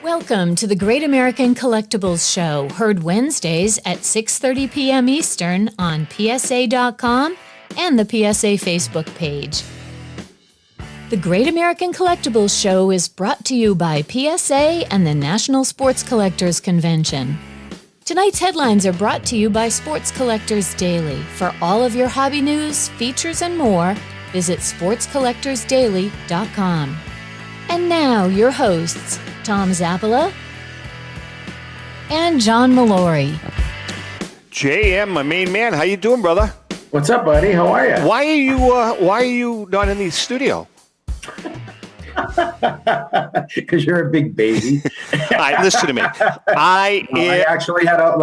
Welcome to the Great American Collectibles Show, heard Wednesdays at 6:30 p.m. Eastern on PSA.com and the PSA Facebook page. The Great American Collectibles Show is brought to you by PSA and the National Sports Collectors Convention. Tonight's headlines are brought to you by Sports Collectors Daily. For all of your hobby news, features, and more, visit sportscollectorsdaily.com. And now, your hosts, Tom Zappala and John Molori. JM, my main man, how you doing, brother? What's up, buddy? How are you? Why are you not in the studio? Because you're a big baby. All right, listen to me. I actually had a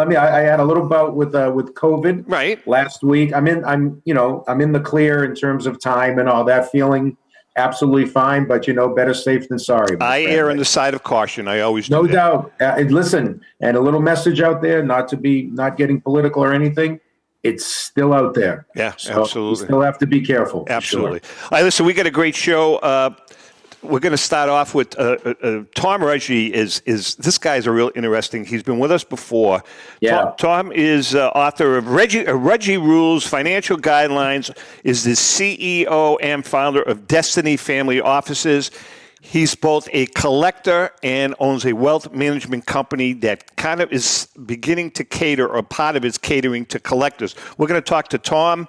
little bout with COVID right last week. I'm in the clear in terms of time and all that, feeling absolutely fine, but better safe than sorry. I err on the side of caution. I always do. No doubt. Listen, and a little message out there, not getting political or anything. It's still out there. Yeah, so absolutely. You still have to be careful. Absolutely. Sure. All right, listen, we got a great show. We're going to start off with Tom Ruggie. This guy's a real interesting. He's been with us before. Yeah. Tom is author of Ruggie Rules, Financial Guidelines, is the CEO and founder of Destiny Family Offices. He's both a collector and owns a wealth management company that kind of is beginning to cater, or part of it's catering to collectors. We're going to talk to Tom.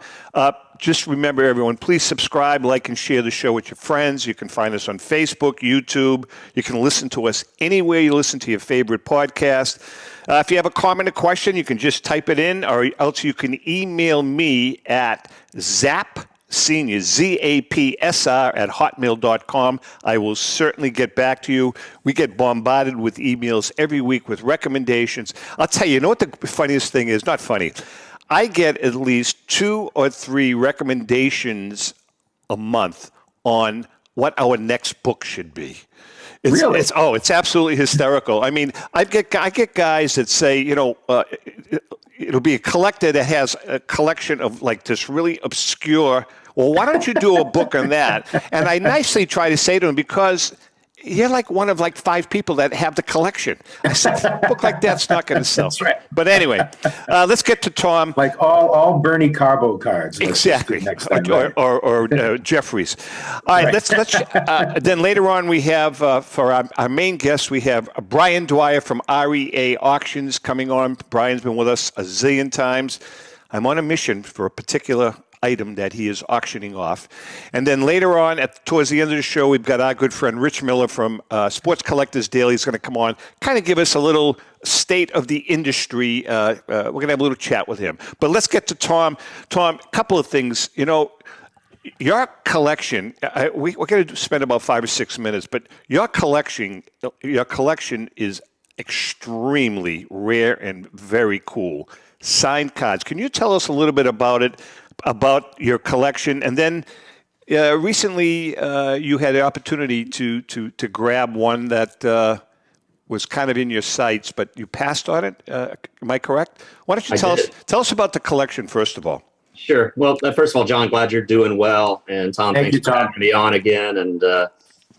Just remember, everyone, please subscribe, like, and share the show with your friends. You can find us on Facebook, YouTube. You can listen to us anywhere you listen to your favorite podcast. If you have a comment or question, you can just type it in, or else you can email me at ZAPSR, ZAPSR @hotmail.com. I will certainly get back to you. We get bombarded with emails every week with recommendations. I'll tell you, what the funniest thing is? Not funny. I get at least 2 or 3 recommendations a month on what our next book should be. Really? It's absolutely hysterical. I mean, I get guys that say, it'll be a collector that has a collection of like this really obscure. Well, why don't you do a book on that? And I nicely try to say to him, because you're like one of 5 people that have the collection. I said, a book like that's not going to sell. That's right. But anyway, let's get to Tom. Like all Bernie Carbo cards. Exactly. Next time, or Jeffries. All right, let's then later on we have, for our main guest, we have Brian Dwyer from REA Auctions coming on. Brian's been with us a zillion times. I'm on a mission for a particular item that he is auctioning off. And then later on, towards the end of the show, we've got our good friend Rich Mueller from Sports Collectors Daily. He's going to come on, kind of give us a little state of the industry. We're going to have a little chat with him. But let's get to Tom. Tom, a couple of things. Your collection, we're going to spend about 5 or 6 minutes, but your collection is extremely rare and very cool. Signed cards. Can you tell us a little bit about it, about your collection? And then recently you had the opportunity to grab one that was kind of in your sights, but you passed on it. Am I correct? Why don't you tell us about the collection, first of all? Sure. Well, first of all, John, glad you're doing well. And Tom, thanks for having me on again. And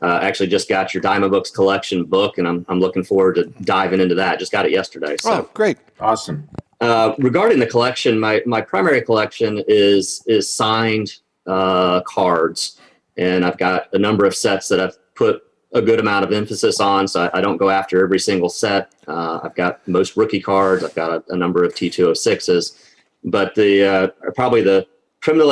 actually just got your Diamond Books collection book, and I'm looking forward to diving into that. Just got it yesterday. So. Oh, great. Awesome. Regarding the collection, my primary collection is signed cards, and I've got a number of sets that I've put a good amount of emphasis on, so I don't go after every single set. I've got most rookie cards. I've got a number of T206s, but probably the creme de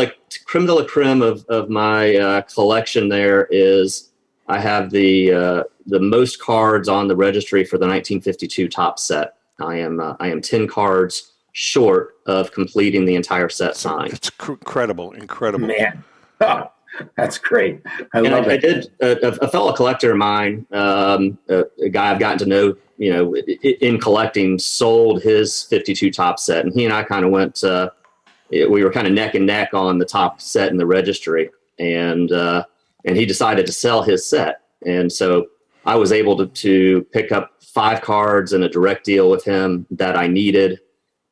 la creme of my collection there is I have the most cards on the registry for the 1952 top set. I am 10 cards short of completing the entire set signed. It's incredible. Man, oh, that's great. I love it. I did a fellow collector of mine, a guy I've gotten to know, in collecting, sold his 52 top set, and he and I kind of went. We were kind of neck and neck on the top set in the registry, and he decided to sell his set, and so I was able to pick up 5 cards in a direct deal with him that I needed.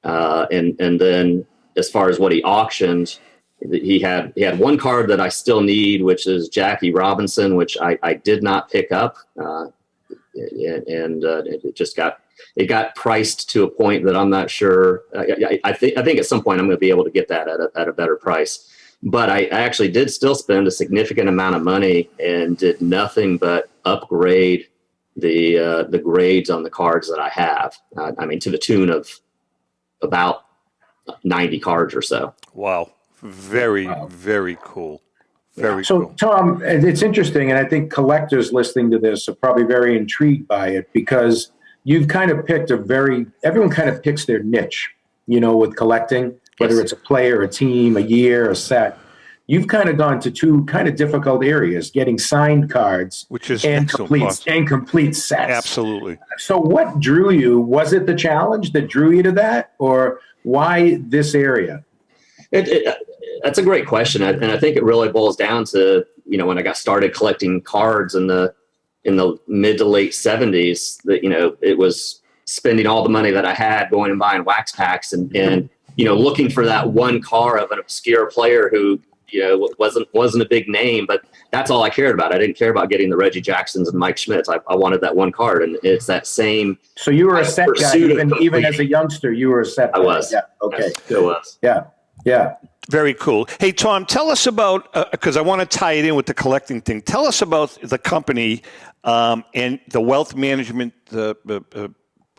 And then as far as what he auctioned, he had one card that I still need, which is Jackie Robinson, which I did not pick up. and it just got priced to a point that I'm not sure. I think at some point I'm going to be able to get that at a better price. But I actually did still spend a significant amount of money and did nothing but upgrade the grades on the cards that I have. I mean, to the tune of about 90 cards or so. Wow. Very cool. Very So, cool. Tom, it's interesting, and I think collectors listening to this are probably very intrigued by it because you've kind of picked everyone kind of picks their niche, with collecting, whether it's a player, a team, a year, a set. You've kind of gone to two kind of difficult areas, getting signed cards Which is and complete sets. Absolutely. So what drew you? Was it the challenge that drew you to that, or why this area? That's a great question, and I think it really boils down to when I got started collecting cards in the mid to late 70s. That it was spending all the money that I had going and buying wax packs and looking for that one car of an obscure player who wasn't a big name, but that's all I cared about. I didn't care about getting the Reggie Jacksons and Mike Schmidts. I wanted that one card, and it's that same. So you were a set guy, even as a youngster. You were a set guy. I was. Yeah. Okay. It was. Yeah. Very cool. Hey, Tom, tell us about, because I want to tie it in with the collecting thing. Tell us about the company and the wealth management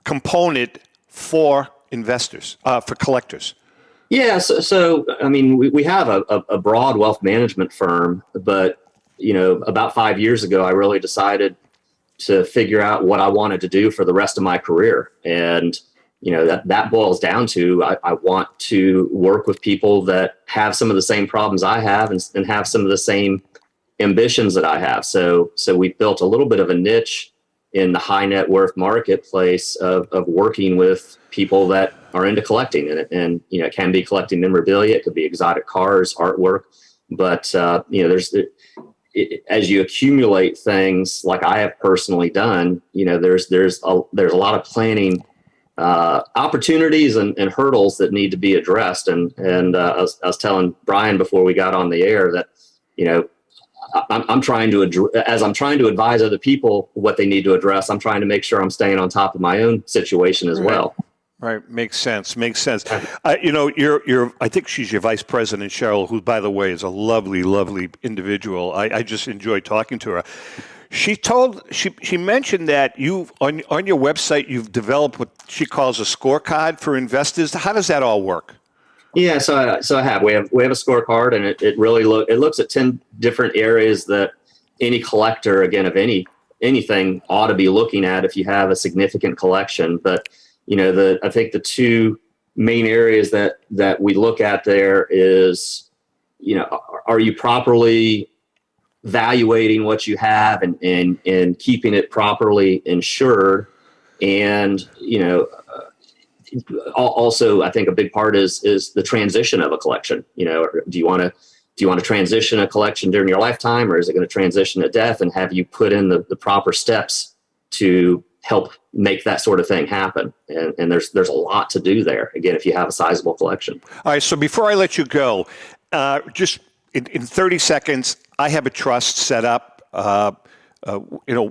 component for investors, for collectors. Yeah. So I mean, we have a broad wealth management firm, but, about 5 years ago, I really decided to figure out what I wanted to do for the rest of my career. And that boils down to I want to work with people that have some of the same problems I have and have some of the same ambitions that I have. So we built a little bit of a niche in the high net worth marketplace of working with people that are into collecting. And it can be collecting memorabilia, it could be exotic cars, artwork. But as you accumulate things like I have personally done, there's a lot of planning opportunities and hurdles that need to be addressed. And I was telling Brian before we got on the air that, I'm trying to advise other people what they need to address. I'm trying to make sure I'm staying on top of my own situation as well. Right. Makes sense. You're I think she's your vice president, Cheryl, who, by the way, is a lovely, lovely individual. I just enjoy talking to her. She mentioned that you on your website you've developed what she calls a scorecard for investors. How does that all work? Yeah, so I have we have a scorecard, and it really looks at 10 different areas that any collector, again, of anything ought to be looking at if you have a significant collection. But I think the two main areas that we look at there is, are you properly valuating what you have and keeping it properly insured. And, also I think a big part is the transition of a collection. Do you want to transition a collection during your lifetime, or is it going to transition at death, and have you put in the proper steps to help make that sort of thing happen? And there's a lot to do there, again, if you have a sizable collection. All right. So before I let you go, just in 30 seconds, I have a trust set up.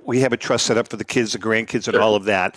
We have a trust set up for the kids, the grandkids, and all of that.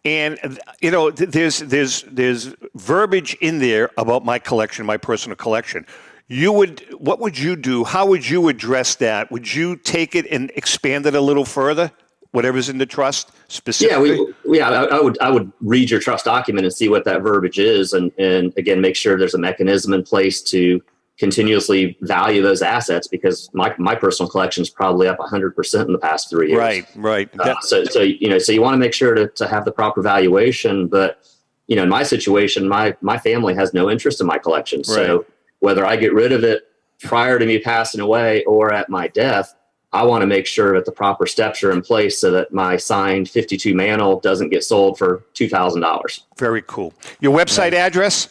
And there's verbiage in there about my collection, my personal collection. What would you do? How would you address that? Would you take it and expand it a little further? Whatever's in the trust specifically? I would read your trust document and see what that verbiage is, and again, make sure there's a mechanism in place to continuously value those assets, because my personal collection is probably up 100% in the past 3 years. Right. So you want to make sure to have the proper valuation. But in my situation, my family has no interest in my collection. So whether I get rid of it prior to me passing away or at my death, I want to make sure that the proper steps are in place so that my signed 52 Mantle doesn't get sold for $2,000. Very cool. Your website address?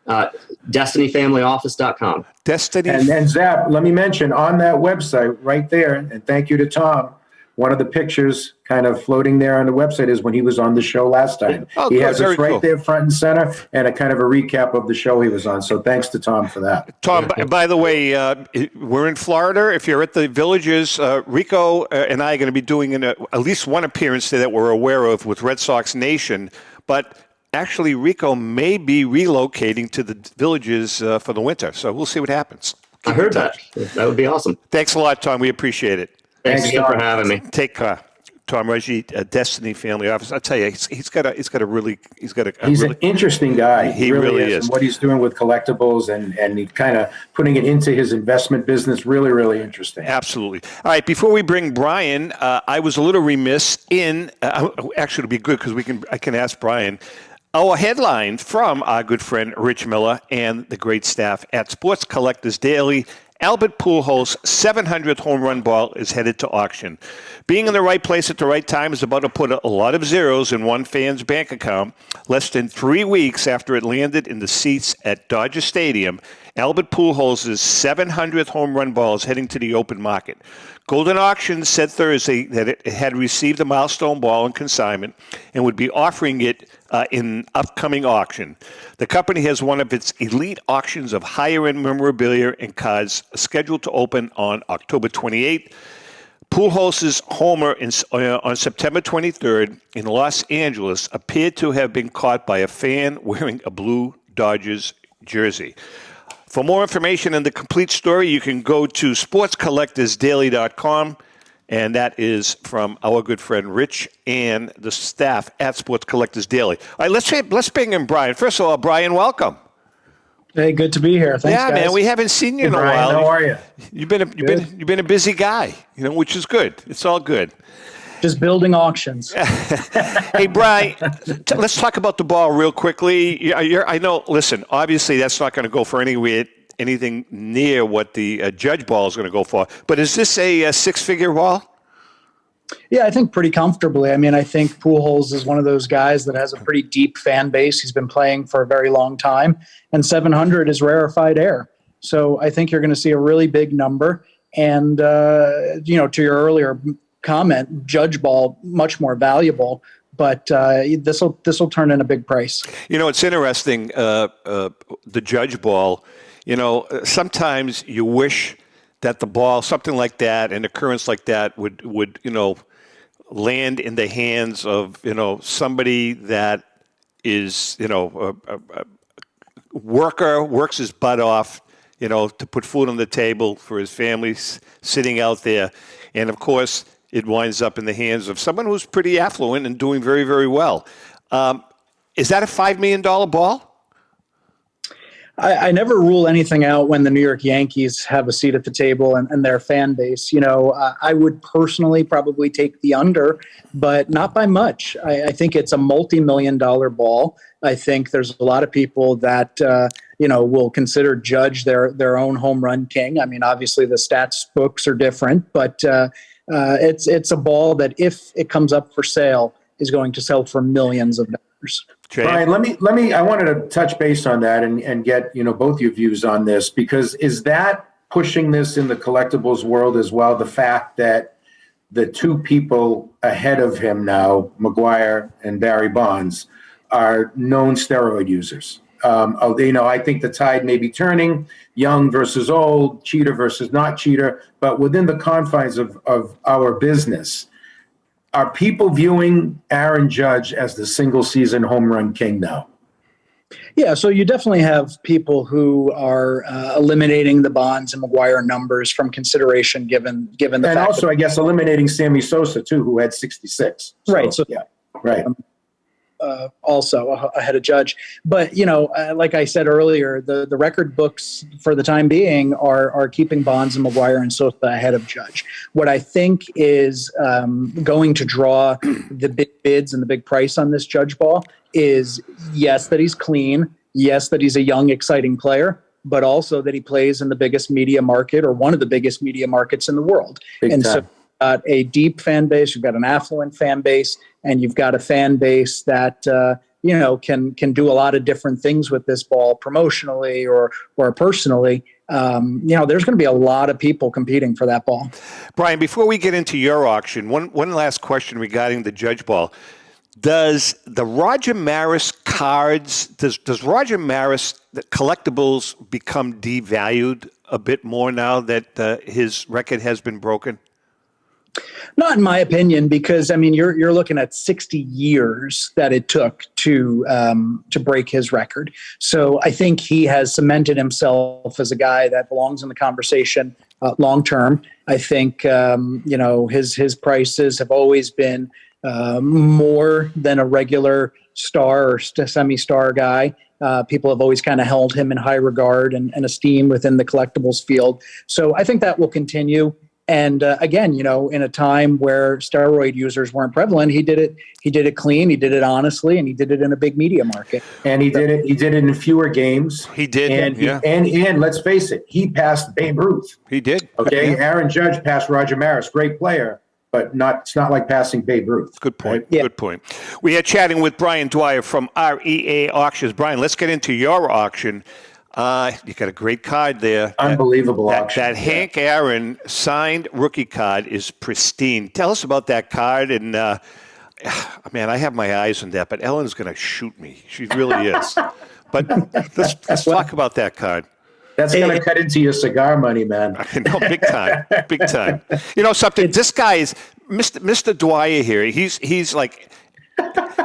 DestinyFamilyOffice.com. And then, Zap, let me mention on that website right there, and thank you to Tom, one of the pictures kind of floating there on the website is when he was on the show last time. Oh, he good, has very us right cool. there front and center, and a kind of a recap of the show he was on. So thanks to Tom for that. Tom, by the way, we're in Florida. If you're at the Villages, Rico and I are going to be doing at least one appearance there that we're aware of with Red Sox Nation. But actually, Rico may be relocating to the Villages for the winter. So we'll see what happens. I heard that. That would be awesome. Thanks a lot, Tom. We appreciate it. Thanks again for having me. Take Tom Ruggie, Destiny Family Office. I'll tell you, he's An interesting guy. He really is. And what he's doing with collectibles and he kind of putting it into his investment business, really, really interesting. Absolutely. All right, before we bring Brian, I was a little remiss in, actually it'll be good because I can ask Brian, our headline from our good friend Rich Mueller and the great staff at Sports Collectors Daily. Albert Pujols' 700th home run ball is headed to auction. Being in the right place at the right time is about to put a lot of zeros in one fan's bank account. Less than 3 weeks after it landed in the seats at Dodger Stadium, Albert Pujols' 700th home run ball is heading to the open market. Golden Auctions said Thursday that it had received a milestone ball in consignment and would be offering it in upcoming auction. The company has one of its elite auctions of higher-end memorabilia and cards scheduled to open on October 28th. Pujols' homer on September 23rd in Los Angeles appeared to have been caught by a fan wearing a blue Dodgers jersey. For more information on the complete story, you can go to sportscollectorsdaily.com, and that is from our good friend Rich and the staff at Sports Collectors Daily. All right, let's bring in Brian. First of all, Brian, welcome. Hey, good to be here. Thanks, guys. Man, we haven't seen you in a while. How are you? You've been a busy guy, which is good. It's all good. Just building auctions. Hey, Brian, let's talk about the ball real quickly. I know, listen, obviously that's not going to go for anything near what the Judge ball is going to go for. But is this a six-figure ball? Yeah, I think pretty comfortably. I mean, I think Pujols is one of those guys that has a pretty deep fan base. He's been playing for a very long time. And 700 is rarefied air. So I think you're going to see a really big number. And, to your earlier comment, Judge ball much more valuable, but this will turn in a big price. It's interesting. The Judge ball. Sometimes you wish that the ball, something like that, an occurrence like that, would land in the hands of somebody that is a worker, works his butt off, to put food on the table for his family, sitting out there, and of course it winds up in the hands of someone who's pretty affluent and doing very, very well. Is that a $5 million ball? I never rule anything out when the New York Yankees have a seat at the table and their fan base. I would personally probably take the under, but not by much. I think it's a multi-million-dollar ball. I think there's a lot of people that will consider Judge their own home run king. I mean, obviously the stats books are different, but it's a ball that if it comes up for sale is going to sell for millions of dollars. Brian, let me. I wanted to touch base on that and get both your views on this, because is that pushing this in the collectibles world as well? The fact that the two people ahead of him now, Maguire and Barry Bonds, are known steroid users. I think the tide may be turning, young versus old, cheater versus not cheater, but within the confines of our business. Are people viewing Aaron Judge as the single season home run king now? Yeah, so you definitely have people who are eliminating the Bonds and Maguire numbers from consideration given the fact. And also, I guess, eliminating Sammy Sosa, too, who had 66. Right. So, yeah, right. Also ahead of Judge. But, like I said earlier, the record books for the time being are keeping Bonds and Maguire and Sosa ahead of Judge. What I think is going to draw the big bids and the big price on this Judge ball is, yes, that he's clean. Yes, that he's a young, exciting player, but also that he plays in the biggest media market, or one of the biggest media markets in the world. Big time. So you've got a deep fan base, you've got an affluent fan base, and you've got a fan base that can do a lot of different things with this ball promotionally or personally. There's going to be a lot of people competing for that ball. Brian, before we get into your auction, one last question regarding the Judge Ball. Does the Roger Maris cards, does Roger Maris collectibles become devalued a bit more now that his record has been broken? Not in my opinion, because I mean you're looking at 60 years that it took to break his record. So I think he has cemented himself as a guy that belongs in the conversation long term. I think his prices have always been more than a regular star or semi-star guy. People have always kind of held him in high regard and esteem within the collectibles field. So I think that will continue. And again, in a time where steroid users weren't prevalent, he did it clean, he did it honestly, and he did it in a big media market. And he did it in fewer games. He did. And let's face it, he passed Babe Ruth. He did. Okay. Aaron Judge passed Roger Maris, great player, but it's not like passing Babe Ruth. Good point. Right? Yeah. Good point. We are chatting with Brian Dwyer from REA Auctions. Brian, let's get into your auction. You got a great card there. Unbelievable auction. That Hank Aaron signed rookie card is pristine. Tell us about that card. And, man, I have my eyes on that, but Ellen's going to shoot me. She really is. But let's talk about that card. That's going to cut into your cigar money, man. No, big time. Big time. You know something? This guy is Mr. Dwyer here. He's like...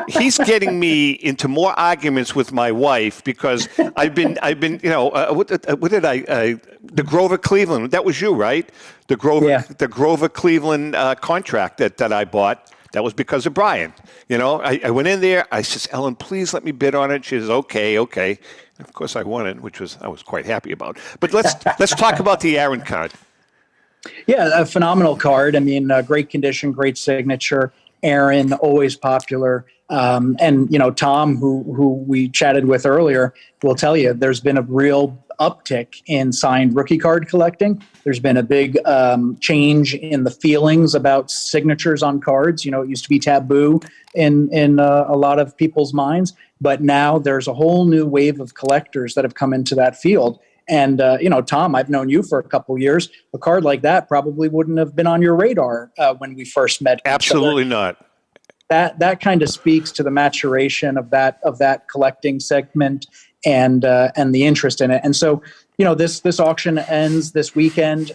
He's getting me into more arguments with my wife because I've been what did I the Grover Cleveland, that was you, right? The Grover Cleveland contract that I bought, that was because of Brian. I went in there, I says, Ellen, please let me bid on it. She says, okay. Of course I won it, which I was quite happy about. But let's talk about the Aaron card. Yeah, a phenomenal card. I mean, great condition, great signature. Aaron, always popular. And Tom, who we chatted with earlier, will tell you there's been a real uptick in signed rookie card collecting. There's been a big change in the feelings about signatures on cards. It used to be taboo in a lot of people's minds, but now there's a whole new wave of collectors that have come into that field. And, Tom, I've known you for a couple years. A card like that probably wouldn't have been on your radar when we first met. Absolutely not. That kind of speaks to the maturation of that collecting segment and the interest in it. And so, this auction ends this weekend,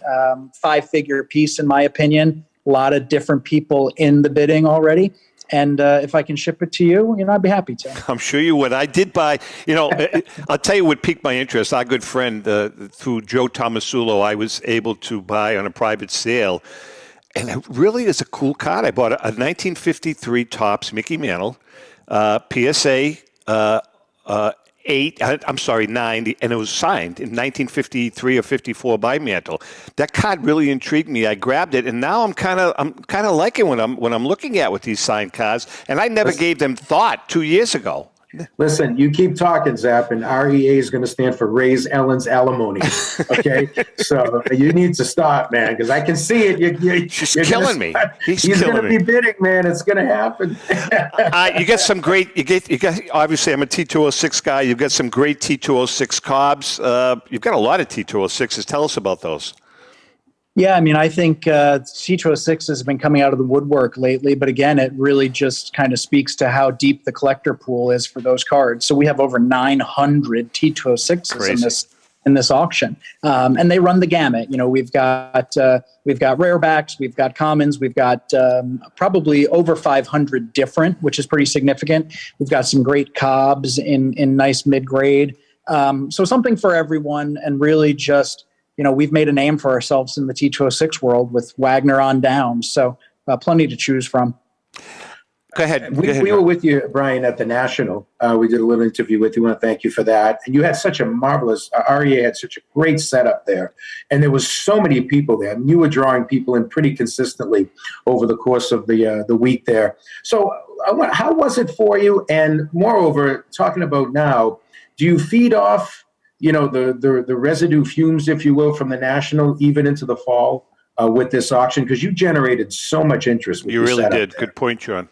5-figure piece, in my opinion. A lot of different people in the bidding already. And if I can ship it to you, I'd be happy to. I'm sure you would. I did buy, I'll tell you what piqued my interest. Our good friend, through Joe Tomasulo, I was able to buy on a private sale. And it really is a cool card. I bought a 1953 Topps Mickey Mantle, PSA 9, and it was signed in 1953 or 54 by Mantle. That card really intrigued me. I grabbed it, and now I'm kind of liking when I'm looking at with these signed cards. And I never gave them thought 2 years ago. Listen, you keep talking, Zap, and REA is going to stand for Raise Ellen's Alimony. Okay, so you need to stop, man, because I can see it. She's killing me. He's going to be bidding, man. It's going to happen. You get some great. You got. Obviously, I'm a T206 guy. You've got some great T206 Cobbs. You've got a lot of T206s. Tell us about those. Yeah, I mean, I think T206 has been coming out of the woodwork lately, but again, it really just kind of speaks to how deep the collector pool is for those cards. So we have over 900 T206s in this auction, and they run the gamut. We've got rarebacks, we've got commons, we've got probably over 500 different, which is pretty significant. We've got some great Cobbs in nice mid grade. So something for everyone, and really just. We've made a name for ourselves in the T206 world with Wagner on down. So plenty to choose from. Go ahead. We were with you, Brian, at the National. We did a little interview with you. I want to thank you for that. And you had such a marvelous, REA had such a great setup there. And there was so many people there. And you were drawing people in pretty consistently over the course of the week there. So how was it for you? And moreover, talking about now, do you feed off the residue fumes, if you will, from the National even into the fall with this auction? Because you generated so much interest. You really did. Good point, John.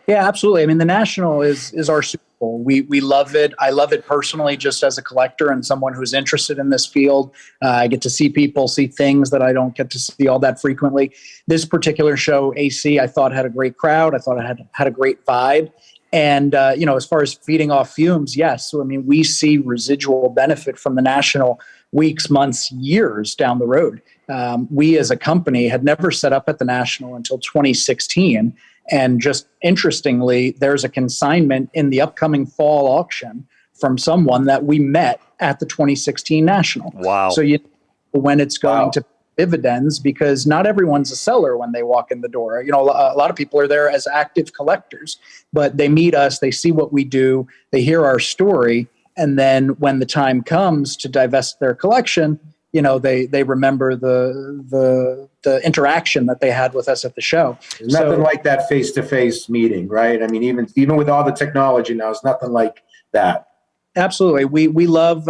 Yeah, absolutely. I mean, the National is our Super people. We love it. I love it personally, just as a collector and someone who's interested in this field. I get to see people, see things that I don't get to see all that frequently. This particular show, AC, I thought had a great crowd. I thought it had a great vibe. And, as far as feeding off fumes, yes. So, I mean, we see residual benefit from the national weeks, months, years down the road. We as a company had never set up at the national until 2016. And just interestingly, there's a consignment in the upcoming fall auction from someone that we met at the 2016 national. Wow. So you know when it's going to dividends, because not everyone's a seller when they walk in the door. A lot of people are there as active collectors, but they meet us, they see what we do, they hear our story, and then when the time comes to divest their collection, they remember the interaction that they had with us at the show. There's nothing like that face-to-face meeting, right? I mean, even with all the technology now, it's nothing like that. Absolutely. We love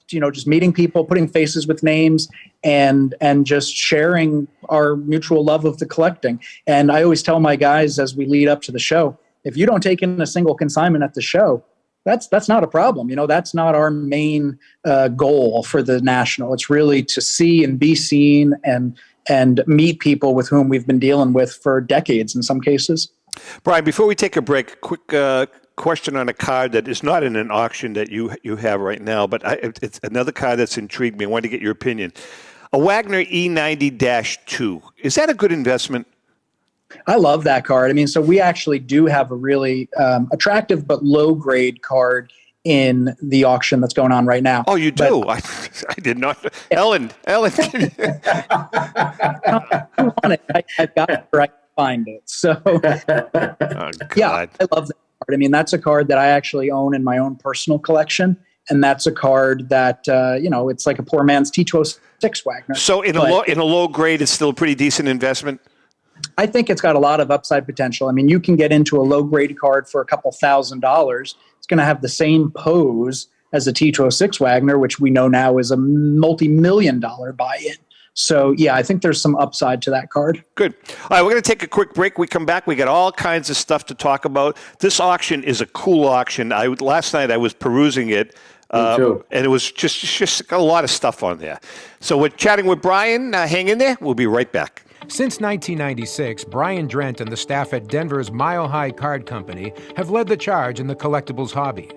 just meeting people, putting faces with names, and just sharing our mutual love of the collecting. And I always tell my guys as we lead up to the show, if you don't take in a single consignment at the show, that's not a problem. That's not our main goal for the national. It's really to see and be seen and meet people with whom we've been dealing with for decades in some cases. Brian, before we take a break, quick question on a card that is not in an auction that you have right now, but it's another card that's intrigued me. I wanted to get your opinion. A Wagner E90-2. Is that a good investment? I love that card. I mean, so we actually do have a really attractive but low-grade card in the auction that's going on right now. Oh, you do? I did not. Yeah. Ellen. I've got it where I can find it. So, yeah, I love that card. I mean, that's a card that I actually own in my own personal collection. And that's a card that, it's like a poor man's T206 Wagner. So in a low grade, it's still a pretty decent investment? I think it's got a lot of upside potential. I mean, you can get into a low grade card for a couple $1,000s. It's going to have the same pose as a T206 Wagner, which we know now is a multi-million-dollar buy-in. So, yeah, I think there's some upside to that card. Good. All right, we're going to take a quick break. We come back. We got all kinds of stuff to talk about. This auction is a cool auction. Last night I was perusing it, and it was just got a lot of stuff on there. So we're chatting with Brian. Hang in there. We'll be right back. Since 1996, Brian Drent and the staff at Denver's Mile High Card Company have led the charge in the collectibles hobby.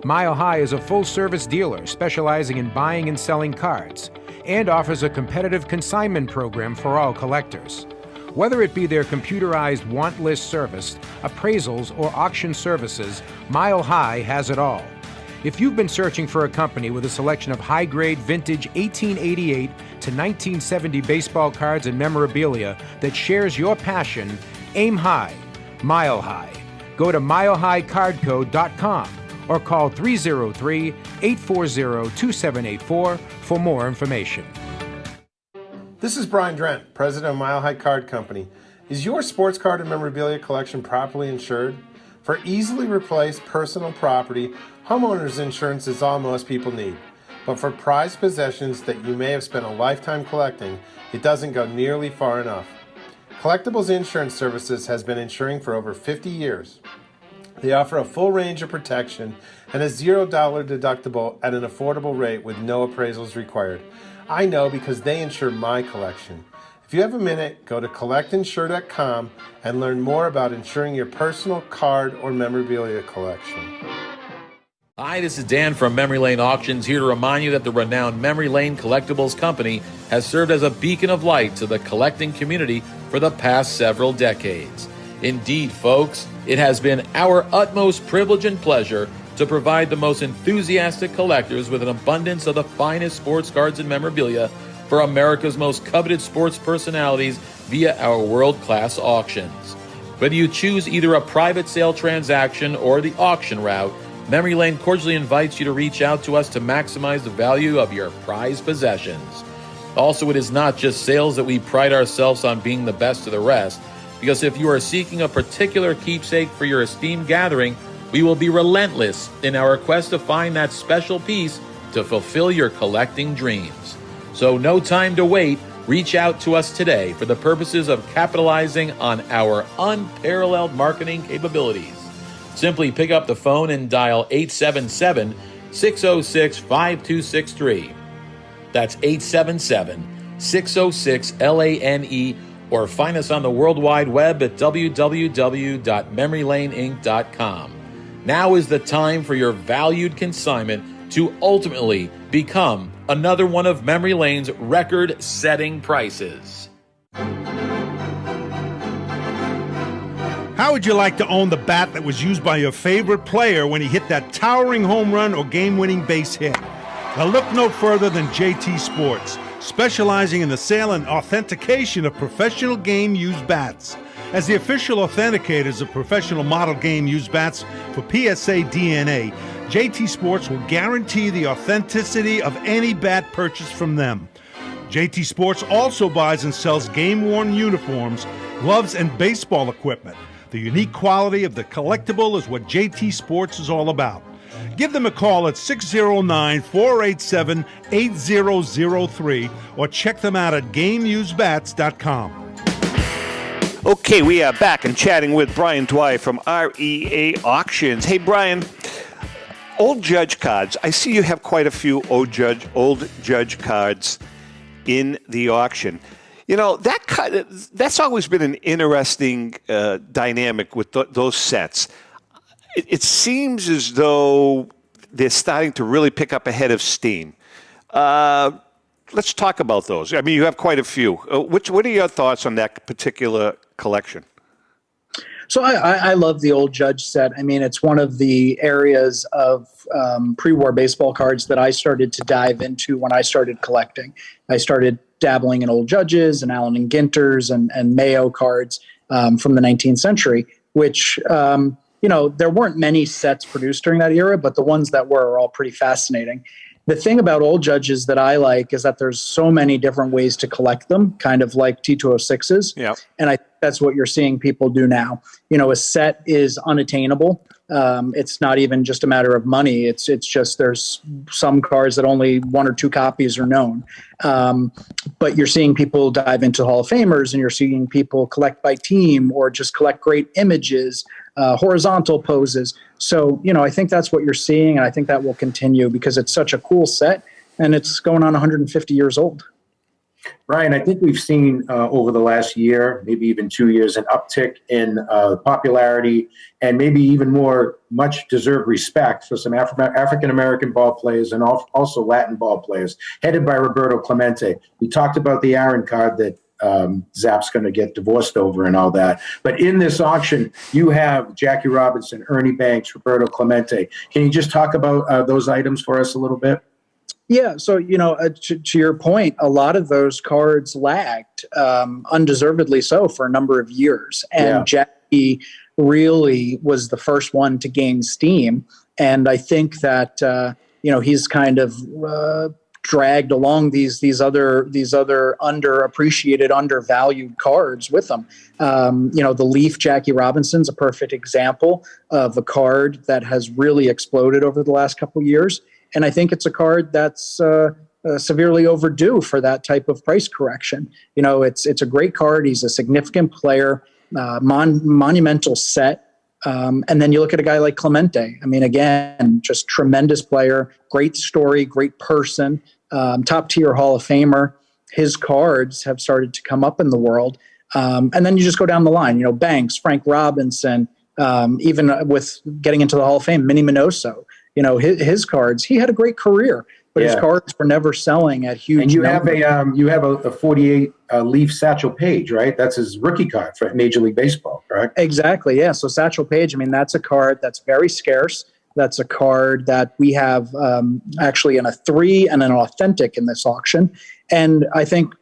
Mile High is a full-service dealer specializing in buying and selling cards and offers a competitive consignment program for all collectors. Whether it be their computerized want list service, appraisals, or auction services, Mile High has it all. If you've been searching for a company with a selection of high-grade vintage 1888 to 1970 baseball cards and memorabilia that shares your passion, aim high, Mile High. Go to milehighcardco.com or call 303-840-2784 for more information. This is Brian Drent, president of Mile High Card Company. Is your sports card and memorabilia collection properly insured? For easily replaced personal property, homeowners insurance is all most people need. But for prized possessions that you may have spent a lifetime collecting, it doesn't go nearly far enough. Collectibles Insurance Services has been insuring for over 50 years. They offer a full range of protection and a $0 deductible at an affordable rate with no appraisals required. I know because they insure my collection. If you have a minute, go to collectinsure.com and learn more about insuring your personal card or memorabilia collection. Hi, this is Dan from Memory Lane Auctions, here to remind you that the renowned Memory Lane Collectibles Company has served as a beacon of light to the collecting community for the past several decades. Indeed, folks, it has been our utmost privilege and pleasure to provide the most enthusiastic collectors with an abundance of the finest sports cards and memorabilia for America's most coveted sports personalities via our world-class auctions. Whether you choose either a private sale transaction or the auction route, Memory Lane cordially invites you to reach out to us to maximize the value of your prized possessions. Also, it is not just sales that we pride ourselves on being the best of the rest, because if you are seeking a particular keepsake for your esteemed gathering, we will be relentless in our quest to find that special piece to fulfill your collecting dreams. So no time to wait. Reach out to us today for the purposes of capitalizing on our unparalleled marketing capabilities. Simply pick up the phone and dial 877-606-5263. That's 877-606-LANE, or find us on the World Wide Web at www.memorylaneinc.com. Now is the time for your valued consignment to ultimately become another one of Memory Lane's record-setting prices. How would you like to own the bat that was used by your favorite player when he hit that towering home run or game-winning base hit? Now look no further than JT Sports, specializing in the sale and authentication of professional game-used bats. As the official authenticators of professional model game-used bats for PSA DNA, JT Sports will guarantee the authenticity of any bat purchased from them. JT Sports also buys and sells game-worn uniforms, gloves, and baseball equipment. The unique quality of the collectible is what JT Sports is all about. Give them a call at 609-487-8003 or check them out at GameUseBats.com. Okay, we are back and chatting with Brian Dwyer from REA Auctions. Hey, Brian, old judge cards. I see you have quite a few old judge cards in the auction. You know, that's always been an interesting dynamic with those sets. It seems as though they're starting to really pick up a head of steam. Let's talk about those. I mean, you have quite a few. What are your thoughts on that particular collection? So I love the old judge set. I mean, it's one of the areas of pre-war baseball cards that I started to dive into when I started collecting. I started dabbling in old judges and Allen and Ginters and Mayo cards from the 19th century, which, there weren't many sets produced during that era, but the ones that were are all pretty fascinating. The thing about old judges that I like is that there's so many different ways to collect them, kind of like T206s. Yeah. And that's what you're seeing people do now. You know, a set is unattainable. It's not even just a matter of money. It's just there's some cards that only one or two copies are known. But you're seeing people dive into Hall of Famers, and you're seeing people collect by team or just collect great images, horizontal poses. So, I think that's what you're seeing, and I think that will continue because it's such a cool set, and it's going on 150 years old. Brian, I think we've seen over the last year, maybe even 2 years, an uptick in popularity and maybe even more much-deserved respect for some African-American ball players and also Latin ball players, headed by Roberto Clemente. We talked about the Aaron card that Zapp's going to get divorced over and all that. But in this auction, you have Jackie Robinson, Ernie Banks, Roberto Clemente. Can you just talk about those items for us a little bit? Yeah, so, to your point, a lot of those cards lagged, undeservedly so, for a number of years. And Jackie really was the first one to gain steam. And I think that, he's kind of dragged along these other underappreciated, undervalued cards with them. The Leaf Jackie Robinson's a perfect example of a card that has really exploded over the last couple of years. And I think it's a card that's severely overdue for that type of price correction. It's a great card. He's a significant player, monumental set. And then you look at a guy like Clemente. I mean, again, just tremendous player, great story, great person, top tier Hall of Famer. His cards have started to come up in the world. And then you just go down the line, Banks, Frank Robinson, even with getting into the Hall of Fame, Minnie Minoso. His cards, he had a great career, but his cards were never selling at huge numbers. You have a 48 Leaf Satchel Paige, right? That's his rookie card for Major League Baseball, correct? Exactly, yeah. So Satchel Paige, I mean, that's a card that's very scarce. That's a card that we have actually in a 3 and an authentic in this auction. And I think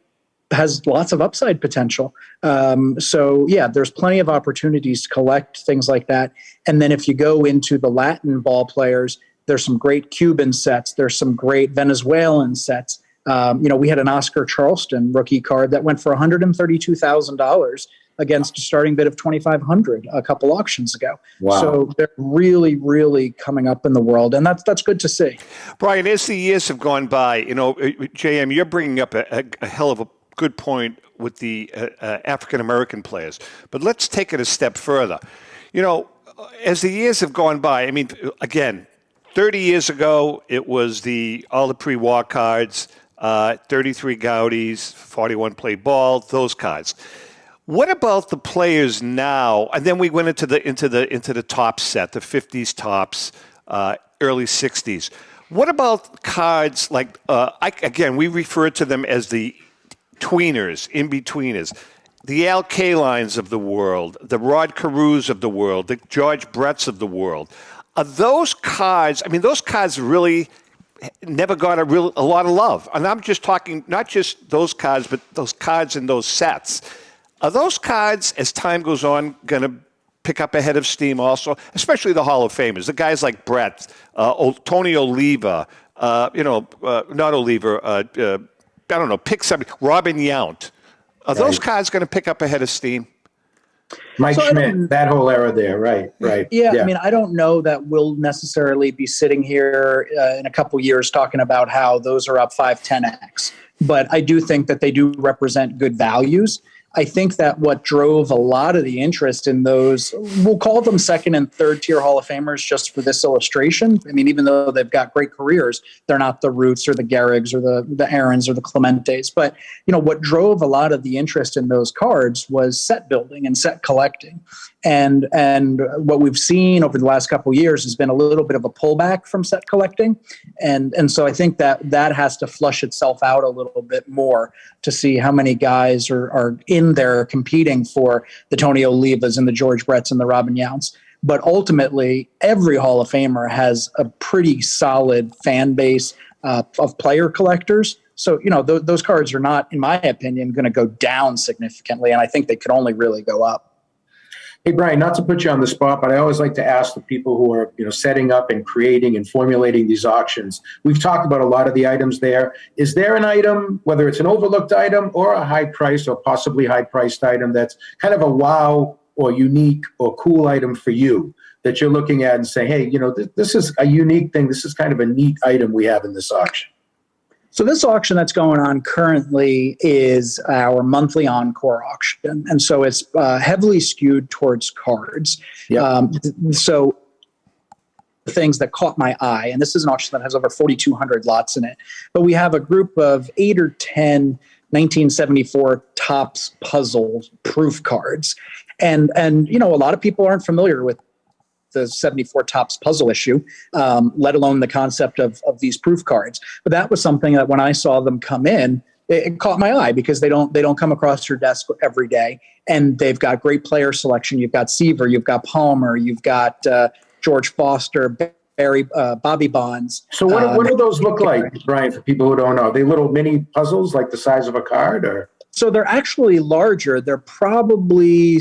has lots of upside potential. There's plenty of opportunities to collect things like that. And then if you go into the Latin ball players, there's some great Cuban sets. There's some great Venezuelan sets. We had an Oscar Charleston rookie card that went for $132,000 against a starting bid of $2,500 a couple auctions ago. Wow. So they're really, really coming up in the world, and that's good to see. Brian, as the years have gone by, JM, you're bringing up a hell of a good point with the African-American players. But let's take it a step further. as the years have gone by, I mean, again, 30 years ago, it was all the pre-war cards, 33 Gaudis, 41 play ball, those cards. What about the players now? And then we went into the top set, the 50s tops, early 60s. What about cards like, again, we refer to them as the tweeners, in-betweeners, the Al Kalines of the world, the Rod Carews of the world, the George Bretts of the world. Are those cards, I mean, those cards really never got a lot of love. And I'm just talking not just those cards, but those cards in those sets. Are those cards, as time goes on, going to pick up a head of steam also, especially the Hall of Famers, the guys like Brett, Tony Oliva, not Oliva, I don't know, pick somebody, Robin Yount. Are those cards going to pick up a head of steam? Mike Schmidt, that whole era there, right. Yeah, I mean, I don't know that we'll necessarily be sitting here in a couple years talking about how those are up 5-10x, but I do think that they do represent good values. I think that what drove a lot of the interest in those, we'll call them second and third tier Hall of Famers just for this illustration. I mean, even though they've got great careers, they're not the Roots or the Gehrigs or the Aarons or the Clementes. But, what drove a lot of the interest in those cards was set building and set collecting. And what we've seen over the last couple of years has been a little bit of a pullback from set collecting. And so I think that has to flush itself out a little bit more to see how many guys are in there competing for the Tony Olivas and the George Bretts and the Robin Younts. But ultimately, every Hall of Famer has a pretty solid fan base of player collectors. So, those cards are not, in my opinion, going to go down significantly. And I think they could only really go up. Hey, Brian, not to put you on the spot, but I always like to ask the people who are, setting up and creating and formulating these auctions. We've talked about a lot of the items there. Is there an item, whether it's an overlooked item or a high price or possibly high priced item, that's kind of a wow or unique or cool item for you that you're looking at and saying, hey, this is a unique thing. This is kind of a neat item we have in this auction? So this auction that's going on currently is our monthly encore auction. And so it's heavily skewed towards cards. Yep. So things that caught my eye, and this is an auction that has over 4,200 lots in it, but we have a group of 8 or 10 1974 Topps puzzle proof cards. And a lot of people aren't familiar with the 74 Topps puzzle issue, let alone the concept of these proof cards. But that was something that when I saw them come in, it caught my eye because they don't come across your desk every day. And they've got great player selection. You've got Seaver, you've got Palmer, you've got George Foster, Barry, Bobby Bonds. So what do those look like, Brian, for people who don't know? Are they little mini puzzles like the size of a card? Or So they're actually larger. They're probably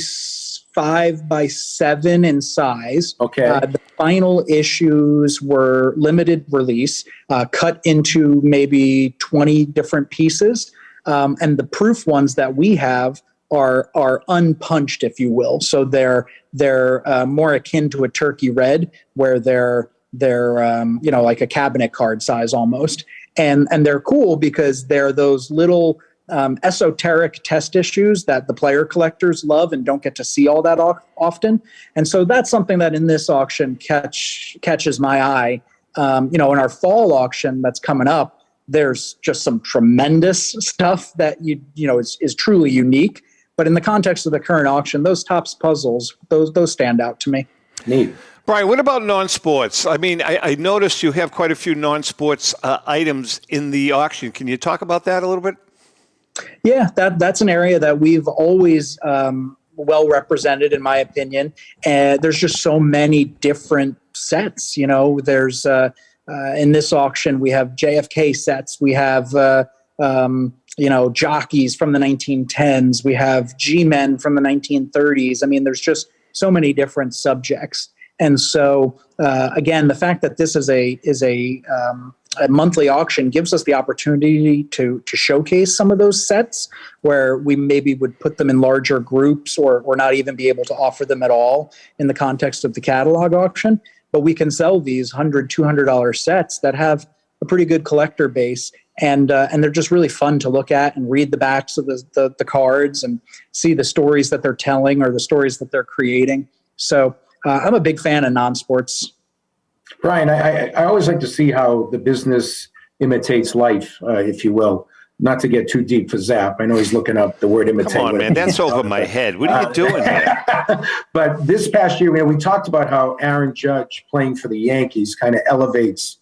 5 by 7 in size. Okay. The final issues were limited release, cut into maybe 20 different pieces. And the proof ones that we have are unpunched, if you will. So they're more akin to a turkey red, where they're like a cabinet card size almost. And they're cool because they're those little esoteric test issues that the player collectors love and don't get to see all that often. And so that's something that in this auction catches my eye. In our fall auction that's coming up, there's just some tremendous stuff that is truly unique. But in the context of the current auction, those Topps puzzles, those stand out to me. Neat. Brian, what about non-sports? I mean, I noticed you have quite a few non-sports items in the auction. Can you talk about that a little bit? Yeah, that's an area that we've always well represented, in my opinion. And there's just so many different sets. There's in this auction we have JFK sets, we have jockeys from the 1910s, we have G-men from the 1930s. I mean, there's just so many different subjects. And so again, the fact that this is a monthly auction gives us the opportunity to showcase some of those sets where we maybe would put them in larger groups or not even be able to offer them at all in the context of the catalog auction. But we can sell these $100, $200 sets that have a pretty good collector base. And they're just really fun to look at and read the backs of the cards and see the stories that they're telling or the stories that they're creating. So I'm a big fan of non-sports. Brian, I always like to see how the business imitates life, if you will. Not to get too deep for Zap. I know he's looking up the word imitate. Come on, man. That's over my head. What are you doing here? But this past year, we talked about how Aaron Judge playing for the Yankees kind of elevates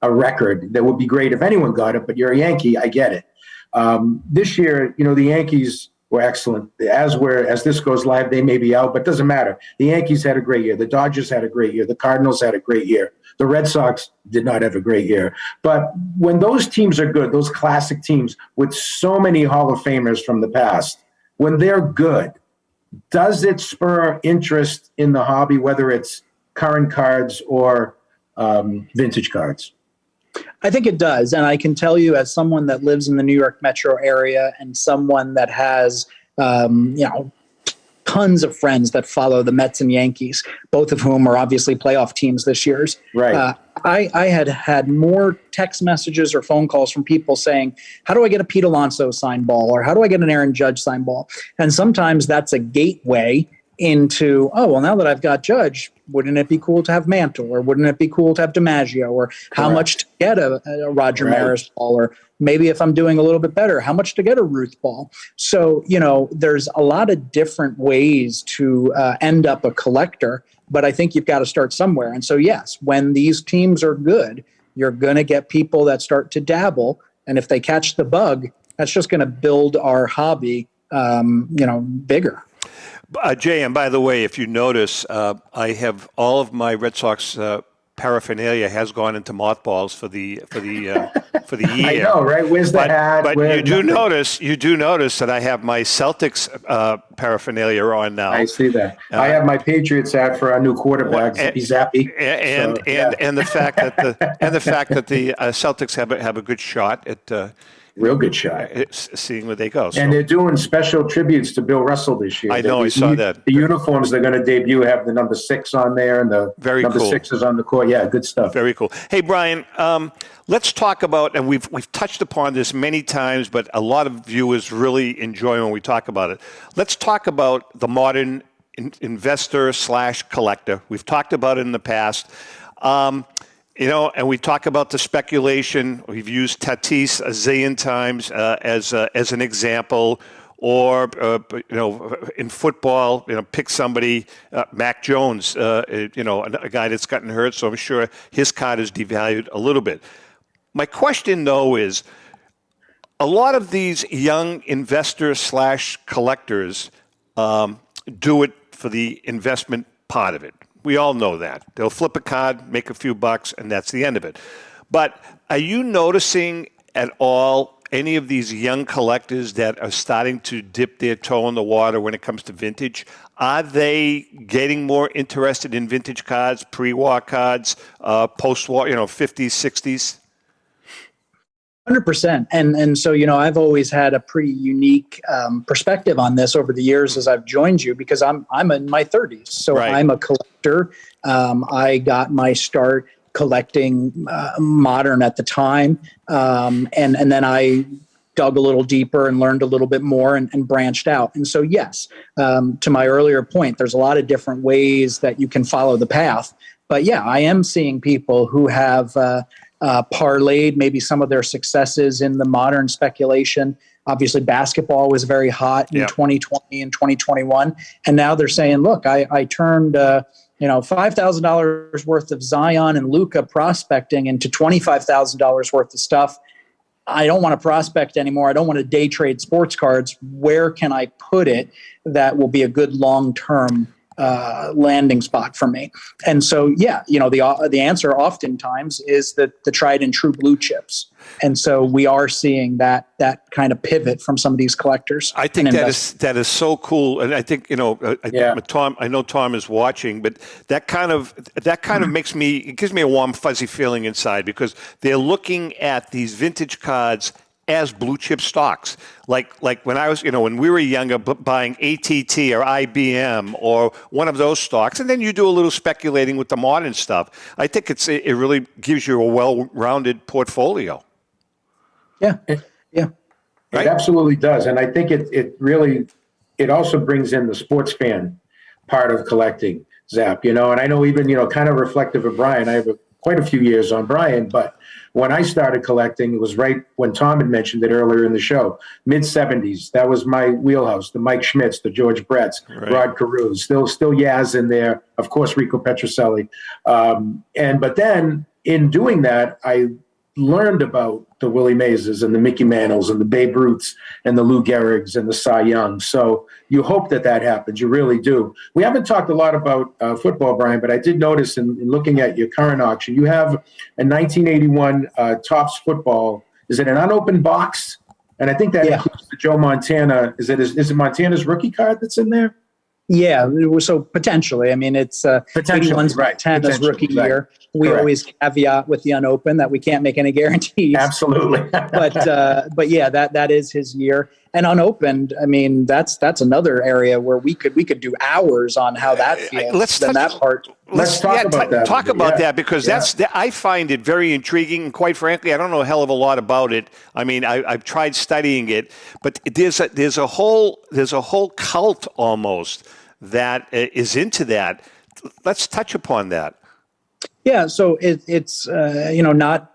a record that would be great if anyone got it, but you're a Yankee, I get it. This year, the Yankees were excellent. As this goes live, they may be out, but it doesn't matter. The Yankees had a great year. The Dodgers had a great year. The Cardinals had a great year. The Red Sox did not have a great year. But when those teams are good, those classic teams with so many Hall of Famers from the past, when they're good, does it spur interest in the hobby, whether it's current cards or vintage cards? I think it does. And I can tell you, as someone that lives in the New York metro area and someone that has, tons of friends that follow the Mets and Yankees, both of whom are obviously playoff teams this year. Right. I had more text messages or phone calls from people saying, how do I get a Pete Alonso signed ball? Or how do I get an Aaron Judge signed ball? And sometimes that's a gateway into, now that I've got Judge, wouldn't it be cool to have Mantle, or wouldn't it be cool to have DiMaggio, or how much to get a Roger Maris ball, or maybe if I'm doing a little bit better, how much to get a Ruth ball. So, there's a lot of different ways to end up a collector, but I think you've got to start somewhere. And so, yes, when these teams are good, you're going to get people that start to dabble. And if they catch the bug, that's just going to build our hobby, bigger. Jay, and by the way, if you notice, I have all of my Red Sox paraphernalia has gone into mothballs for the year. I know, right? Where's the hat? But you do notice that I have my Celtics paraphernalia on now. I see that. I have my Patriots hat for our new quarterback, Zappy. And the fact that the Celtics have a good shot at. Real good shot. Seeing where they go. And they're doing special tributes to Bill Russell this year. I know, I saw that. The uniforms they're going to debut have the number 6 on there, and the number 6 is on the court. Yeah, good stuff. Very cool. Hey, Brian, let's talk about, and we've touched upon this many times, but a lot of viewers really enjoy when we talk about it. Let's talk about the modern investor/collector. We've talked about it in the past. And we talk about the speculation. We've used Tatis a zillion times as an example, or in football, pick somebody, Mac Jones, a guy that's gotten hurt. So I'm sure his card is devalued a little bit. My question, though, is a lot of these young investors/collectors do it for the investment part of it. We all know that. They'll flip a card, make a few bucks, and that's the end of it. But are you noticing at all any of these young collectors that are starting to dip their toe in the water when it comes to vintage? Are they getting more interested in vintage cards, pre-war cards, post-war, 50s, 60s? 100%. And so, I've always had a pretty unique perspective on this over the years as I've joined you, because I'm in my 30s. So right. I'm a collector. I got my start collecting modern at the time. And then I dug a little deeper and learned a little bit more and branched out. And so, yes, to my earlier point, there's a lot of different ways that you can follow the path. But yeah, I am seeing people who have parlayed maybe some of their successes in the modern speculation. Obviously, basketball was very hot in 2020 and 2021. And now they're saying, look, I turned $5,000 worth of Zion and Luka prospecting into $25,000 worth of stuff. I don't want to prospect anymore. I don't want to day trade sports cards. Where can I put it that will be a good long-term landing spot for me? And so, the answer oftentimes is the tried and true blue chips. And so we are seeing that kind of pivot from some of these collectors. I think that is so cool. And I think, Tom, I know Tom is watching, but that kind of gives me a warm, fuzzy feeling inside, because they're looking at these vintage cards as blue chip stocks, like when I was, when we were younger, buying ATT or IBM or one of those stocks, and then you do a little speculating with the modern stuff. I think it really gives you a well-rounded portfolio. Yeah. Right? It absolutely does, and I think it also brings in the sports fan part of collecting. Zap, and I know even, kind of reflective of Brian, I have quite a few years on Brian, but when I started collecting, it was right when Tom had mentioned it earlier in the show, mid-'70s. That was my wheelhouse, the Mike Schmitz, the George Bretts, Rod Carew, still Yaz in there, of course, Rico Petrocelli. But then in doing that, I learned about the Willie Mazes and the Mickey Mantles and the Babe Ruths and the Lou Gehrig's and the Cy Young. So you hope that happens. You really do. We haven't talked a lot about football, Brian, but I did notice in looking at your current auction, you have a 1981 Topps football. Is it an unopened box? And I think that includes the Joe Montana. Is it Montana's rookie card that's in there? Yeah, so potentially. I mean, it's 81's Montana's rookie year. We always caveat with the unopened that we can't make any guarantees. Absolutely. but yeah, that is his year. And unopened, I mean, that's another area where we could do hours on how that feels. Let's talk about that. Talk about that because I find it very intriguing. And quite frankly, I don't know a hell of a lot about it. I mean, I've tried studying it, but there's a whole cult almost that is into that. Let's touch upon that. Yeah, so it's not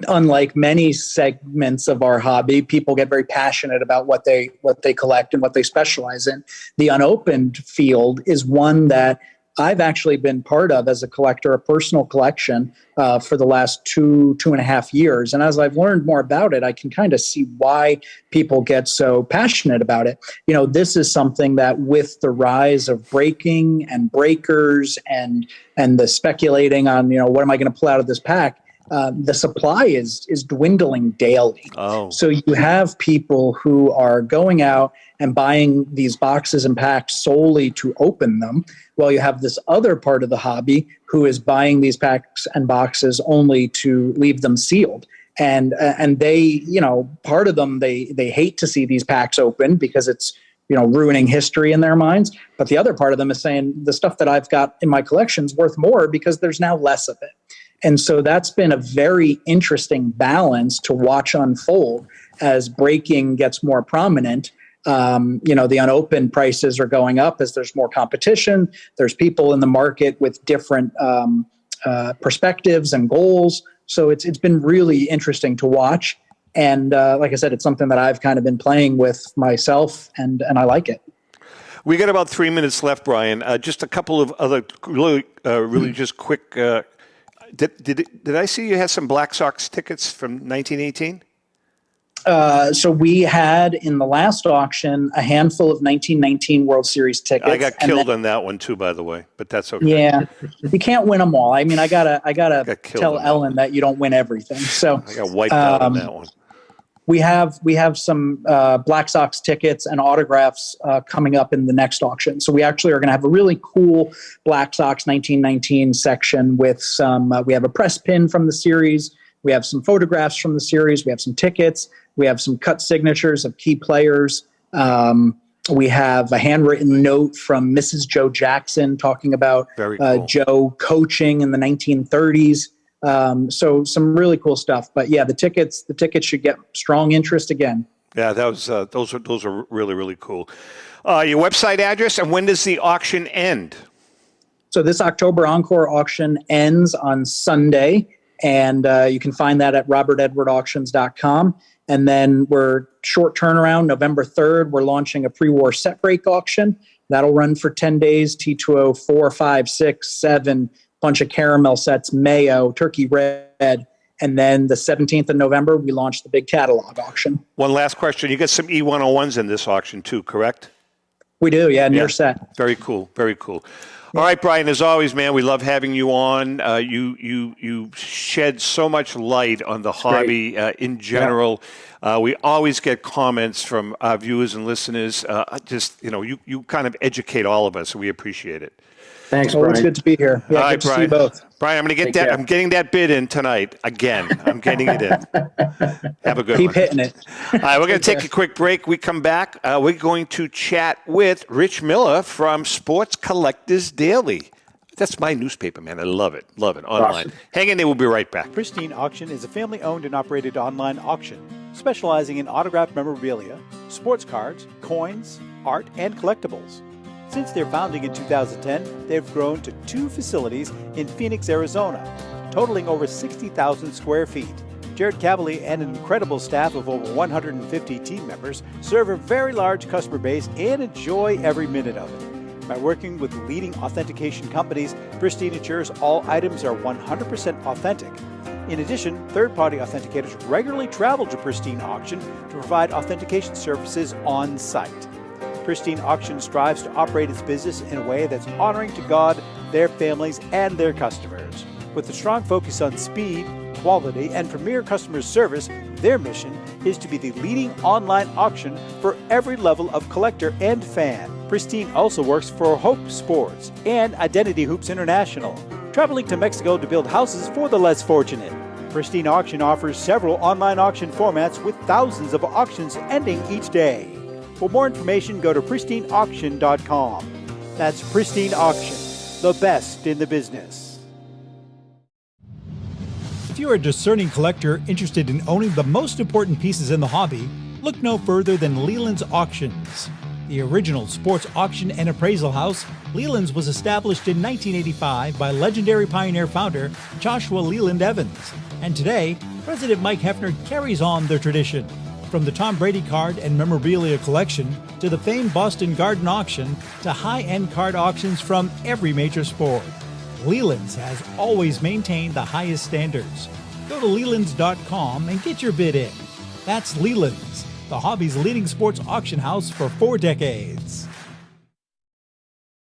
unlike many segments of our hobby. People get very passionate about what they collect and what they specialize in. The unopened field is one that I've actually been part of as a collector, a personal collection for the last two and a half years. And as I've learned more about it, I can kind of see why people get so passionate about it. This is something that with the rise of breaking and breakers and the speculating on, what am I going to pull out of this pack? The supply is dwindling daily. Oh. So you have people who are going out and buying these boxes and packs solely to open them, while you have this other part of the hobby who is buying these packs and boxes only to leave them sealed. And they, part of them, they hate to see these packs open because it's, ruining history in their minds. But the other part of them is saying the stuff that I've got in my collection is worth more because there's now less of it. And so that's been a very interesting balance to watch unfold as breaking gets more prominent. The unopened prices are going up as there's more competition. There's people in the market with different perspectives and goals. So it's been really interesting to watch. And like I said, it's something that I've kind of been playing with myself, and I like it. We got about 3 minutes left, Brian. Just a couple of other really just quick. Did I see you had some Black Sox tickets from 1918? So we had in the last auction a handful of 1919 World Series tickets. I got killed on that one too, by the way, but that's okay. Yeah, you can't win them all. I mean, I gotta tell Ellen that you don't win everything. So I got wiped out on that one. We have some Black Sox tickets and autographs coming up in the next auction. So we actually are going to have a really cool Black Sox 1919 section with some. We have a press pin from the series. We have some photographs from the series. We have some tickets. We have some cut signatures of key players. We have a handwritten note from Mrs. Joe Jackson talking about Joe coaching in the 1930s. So some really cool stuff. But yeah, the tickets should get strong interest again. Yeah, those are really, really cool. Your website address, and when does the auction end? So this October Encore auction ends on Sunday, and you can find that at robertedwardauctions.com. And then we're short turnaround, November 3rd, we're launching a pre-war set break auction. That'll run for 10 days, T20, 4, 5, 6, 7, bunch of caramel sets, mayo, turkey red. And then the 17th of November, we launched the big catalog auction. One last question. You get some E101s in this auction too, correct? We do, yeah, near set. Very cool, very cool. All right, Brian, as always, man, we love having you on. You shed so much light on the hobby in general. Yeah. We always get comments from our viewers and listeners. You kind of educate all of us, so we appreciate it. Thanks, Brian. Always good to be here. Yeah, all right, good to Brian. see you both. Brian, I'm going to get that. I'm getting that bid in tonight again. I'm getting it in. Have a good one. Keep hitting it. All right, we're going to take a quick break. We come back. We're going to chat with Rich Mueller from Sports Collectors Daily. That's my newspaper, man. I love it. Love it. Online. Awesome. Hang in there. We'll be right back. Pristine Auction is a family-owned and operated online auction specializing in autographed memorabilia, sports cards, coins, art, and collectibles. Since their founding in 2010, they've grown to 2 facilities in Phoenix, Arizona, totaling over 60,000 square feet. Jared Cavalier and an incredible staff of over 150 team members serve a very large customer base and enjoy every minute of it. By working with leading authentication companies, Pristine ensures all items are 100% authentic. In addition, third-party authenticators regularly travel to Pristine Auction to provide authentication services on site. Pristine Auction strives to operate its business in a way that's honoring to God, their families, and their customers. With a strong focus on speed, quality, and premier customer service, their mission is to be the leading online auction for every level of collector and fan. Pristine also works for Hope Sports and Identity Hoops International, traveling to Mexico to build houses for the less fortunate. Pristine Auction offers several online auction formats with thousands of auctions ending each day. For more information, go to pristineauction.com. That's Pristine Auction, the best in the business. If you're a discerning collector interested in owning the most important pieces in the hobby, look no further than Leland's Auctions. The original sports auction and appraisal house, Leland's was established in 1985 by legendary Pioneer founder Joshua Leland Evans. And today, President Mike Hefner carries on their tradition. From the Tom Brady card and memorabilia collection to the famed Boston Garden auction to high-end card auctions from every major sport, Leland's has always maintained the highest standards. Go to Lelands.com and get your bid in. That's Leland's, the hobby's leading sports auction house for 4 decades.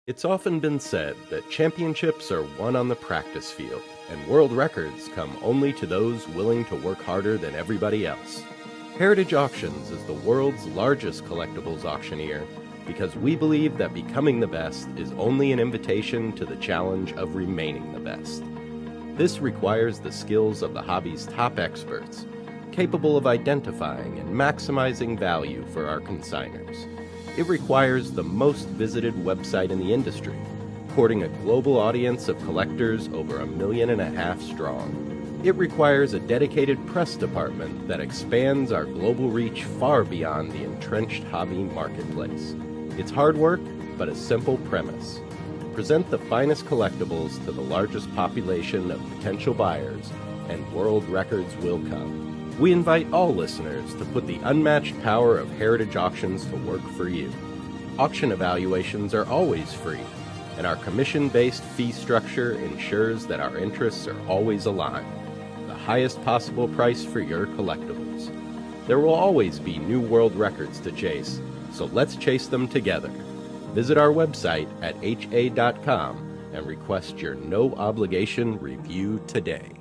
It's often been said that championships are won on the practice field, and world records come only to those willing to work harder than everybody else. Heritage Auctions is the world's largest collectibles auctioneer because we believe that becoming the best is only an invitation to the challenge of remaining the best. This requires the skills of the hobby's top experts, capable of identifying and maximizing value for our consigners. It requires the most visited website in the industry, courting a global audience of collectors over 1.5 million strong. It requires a dedicated press department that expands our global reach far beyond the entrenched hobby marketplace. It's hard work, but a simple premise. Present the finest collectibles to the largest population of potential buyers, and world records will come. We invite all listeners to put the unmatched power of Heritage Auctions to work for you. Auction evaluations are always free, and our commission-based fee structure ensures that our interests are always aligned. The highest possible price for your collectibles. There will always be new world records to chase, so let's chase them together. Visit our website at ha.com and request your no-obligation review today.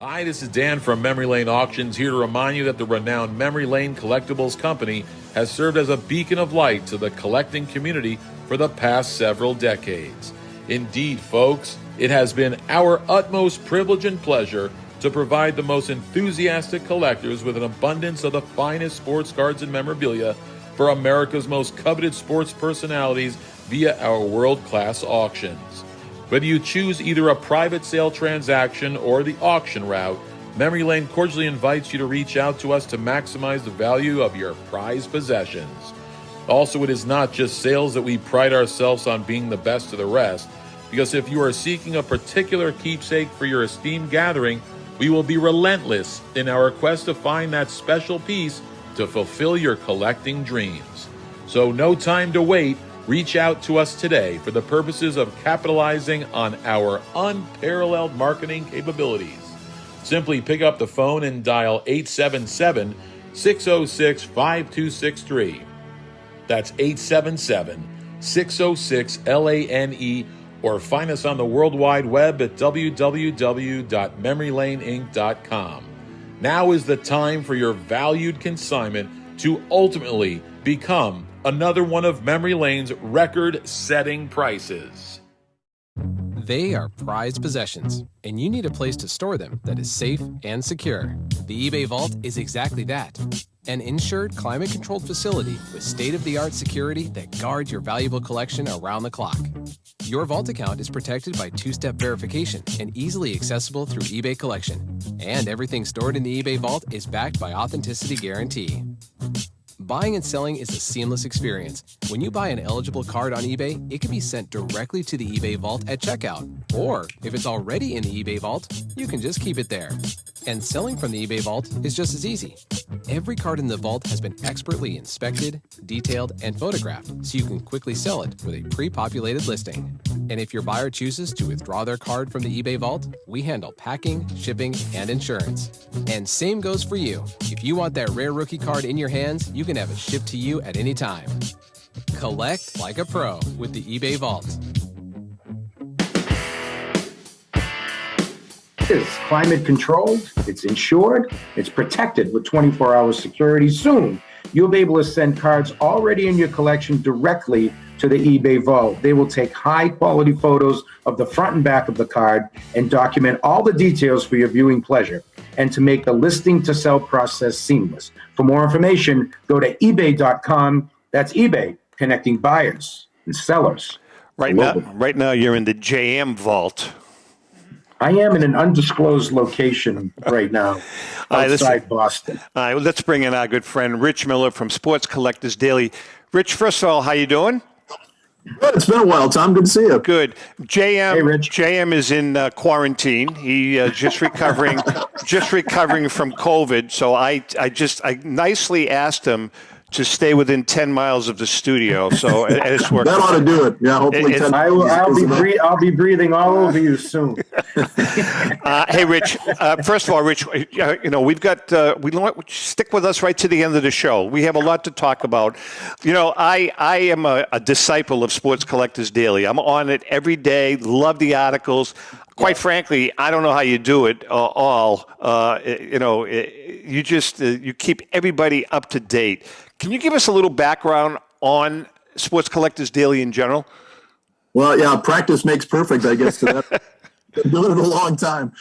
Hi, this is Dan from Memory Lane Auctions, here to remind you that the renowned Memory Lane Collectibles Company has served as a beacon of light to the collecting community for the past several decades. Indeed, folks, it has been our utmost privilege and pleasure to provide the most enthusiastic collectors with an abundance of the finest sports cards and memorabilia for America's most coveted sports personalities via our world-class auctions. Whether you choose either a private sale transaction or the auction route, Memory Lane cordially invites you to reach out to us to maximize the value of your prized possessions. Also, it is not just sales that we pride ourselves on being the best of the rest, because if you are seeking a particular keepsake for your esteemed gathering, we will be relentless in our quest to find that special piece to fulfill your collecting dreams. So no time to wait. Reach out to us today for the purposes of capitalizing on our unparalleled marketing capabilities. Simply pick up the phone and dial 877-606-5263. That's 877-606-LANE, or find us on the World Wide Web at www.memorylaneinc.com. Now is the time for your valued consignment to ultimately become another one of Memory Lane's record-setting prices. They are prized possessions, and you need a place to store them that is safe and secure. The eBay Vault is exactly that. An insured, climate-controlled facility with state-of-the-art security that guards your valuable collection around the clock. Your Vault account is protected by two-step verification and easily accessible through eBay Collection. And everything stored in the eBay Vault is backed by Authenticity Guarantee. Buying and selling is a seamless experience. When you buy an eligible card on eBay, it can be sent directly to the eBay vault at checkout. Or, if it's already in the eBay vault, you can just keep it there. And selling from the eBay vault is just as easy. Every card in the vault has been expertly inspected, detailed, and photographed, so you can quickly sell it with a pre-populated listing. And if your buyer chooses to withdraw their card from the eBay vault, we handle packing, shipping, and insurance. And same goes for you. If you want that rare rookie card in your hands, you can have it shipped to you at any time. Collect like a pro with the eBay vault. It's climate controlled, it's insured, it's protected with 24-hour security. Soon, you'll be able to send cards already in your collection directly to the eBay vault. They will take high-quality photos of the front and back of the card and document all the details for your viewing pleasure and to make the listing to sell process seamless. For more information, go to ebay.com. That's eBay, connecting buyers and sellers. Right now, you're in the JM vault. I am in an undisclosed location right now outside Boston. All right, well, let's bring in our good friend Rich Mueller from Sports Collectors Daily. Rich, first of all, how you doing? Good. It's been a while, Tom. Good to see you. Good. Hey, Rich. JM is in quarantine. He just recovering from COVID. So I nicely asked him to stay within 10 miles of the studio. So it's worked. That ought to do it. Yeah, hopefully 10 I'll be breathing all over you soon. Hey, Rich. First of all, Rich, we've got stick with us right to the end of the show. We have a lot to talk about. I am a disciple of Sports Collectors Daily. I'm on it every day. Love the articles. Quite frankly, I don't know how you do it all. You keep everybody up to date. Can you give us a little background on Sports Collectors Daily in general? Well, yeah, practice makes perfect, I guess. To that. Been doing it a long time.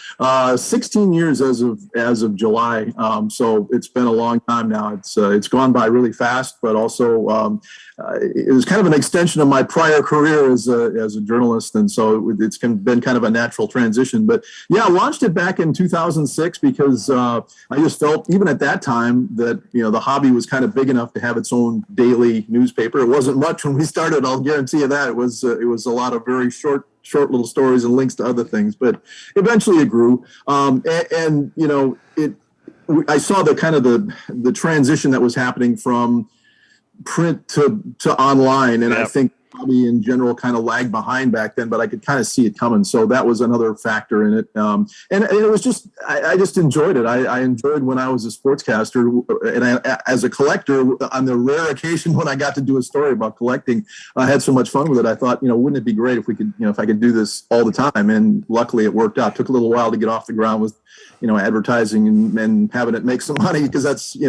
16 years as of July. So it's been a long time now. It's gone by really fast, but also it was kind of an extension of my prior career as a journalist, and so it's been kind of a natural transition. But yeah, I launched it back in 2006 because I just felt, even at that time, that the hobby was kind of big enough to have its own daily newspaper. It wasn't much when we started, I'll guarantee you that. It was a lot of very short little stories and links to other things, but eventually it grew. I saw the kind of the transition that was happening from print to online, and I think hobby in general kind of lagged behind back then, but I could kind of see it coming. So that was another factor in it. And it was just, I just enjoyed it. I enjoyed when I was a sportscaster, and as a collector, on the rare occasion when I got to do a story about collecting, I had so much fun with it. I thought, wouldn't it be great if we could, if I could do this all the time? And luckily it worked out. It took a little while to get off the ground with, advertising and having it make some money, because that's, at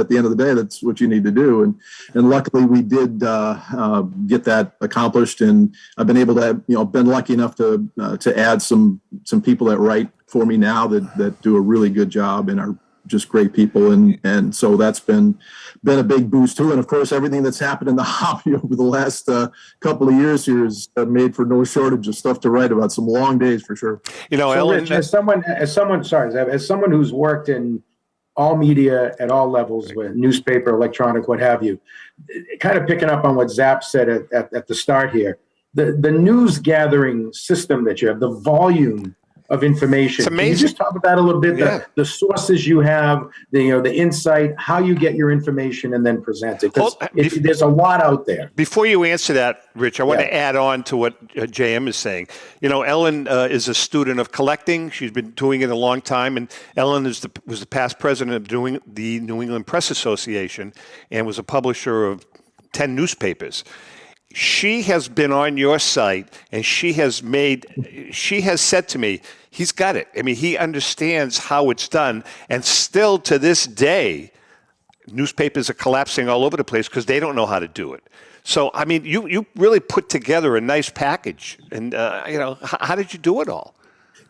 the end of the day, that's what you need to do. And luckily we did get that accomplished, and I've been able to, been lucky enough to add some people that write for me now that do a really good job and are just great people. And so that's been a big boost too. And of course, everything that's happened in the hobby over the last couple of years here has made for no shortage of stuff to write about. Some long days for sure. So Ellen, Rich, as someone who's worked in all media at all levels, with newspaper, electronic, what have you, kind of picking up on what Zapp said at the start here, the news gathering system that you have, the volume of information. It's amazing. Can you just talk about that a little bit? Yeah. The sources you have, the insight, how you get your information and then present it. There's a lot out there. Before you answer that, Rich, I want to add on to what JM is saying. Ellen is a student of collecting. She's been doing it a long time, and Ellen was the past president of the New England Press Association and was a publisher of 10 newspapers. She has been on your site, and she has said to me, he's got it. I mean, he understands how it's done. And still to this day, newspapers are collapsing all over the place because they don't know how to do it. So, I mean, you really put together a nice package. And, how did you do it all?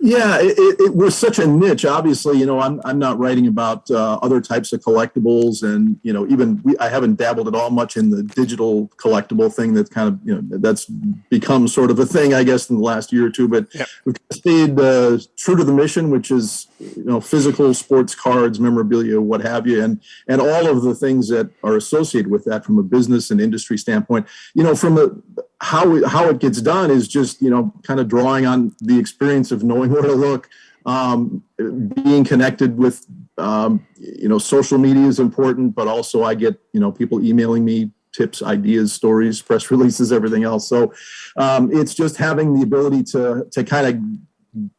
Yeah, it was such a niche. Obviously, you know, I'm not writing about other types of collectibles, and you know, I haven't dabbled at all much in the digital collectible thing. That's kind of, you know, that's become sort of a thing, I guess, in the last year or two. But we've stayed true to the mission, which is, you know, physical sports cards, memorabilia, what have you, and all of the things that are associated with that from a business and industry standpoint. You know, from how it gets done is just, you know, kind of drawing on the experience of knowing where to look, being connected with, you know, social media is important, but also I get, you know, people emailing me tips, ideas, stories, press releases, everything else. So it's just having the ability to kind of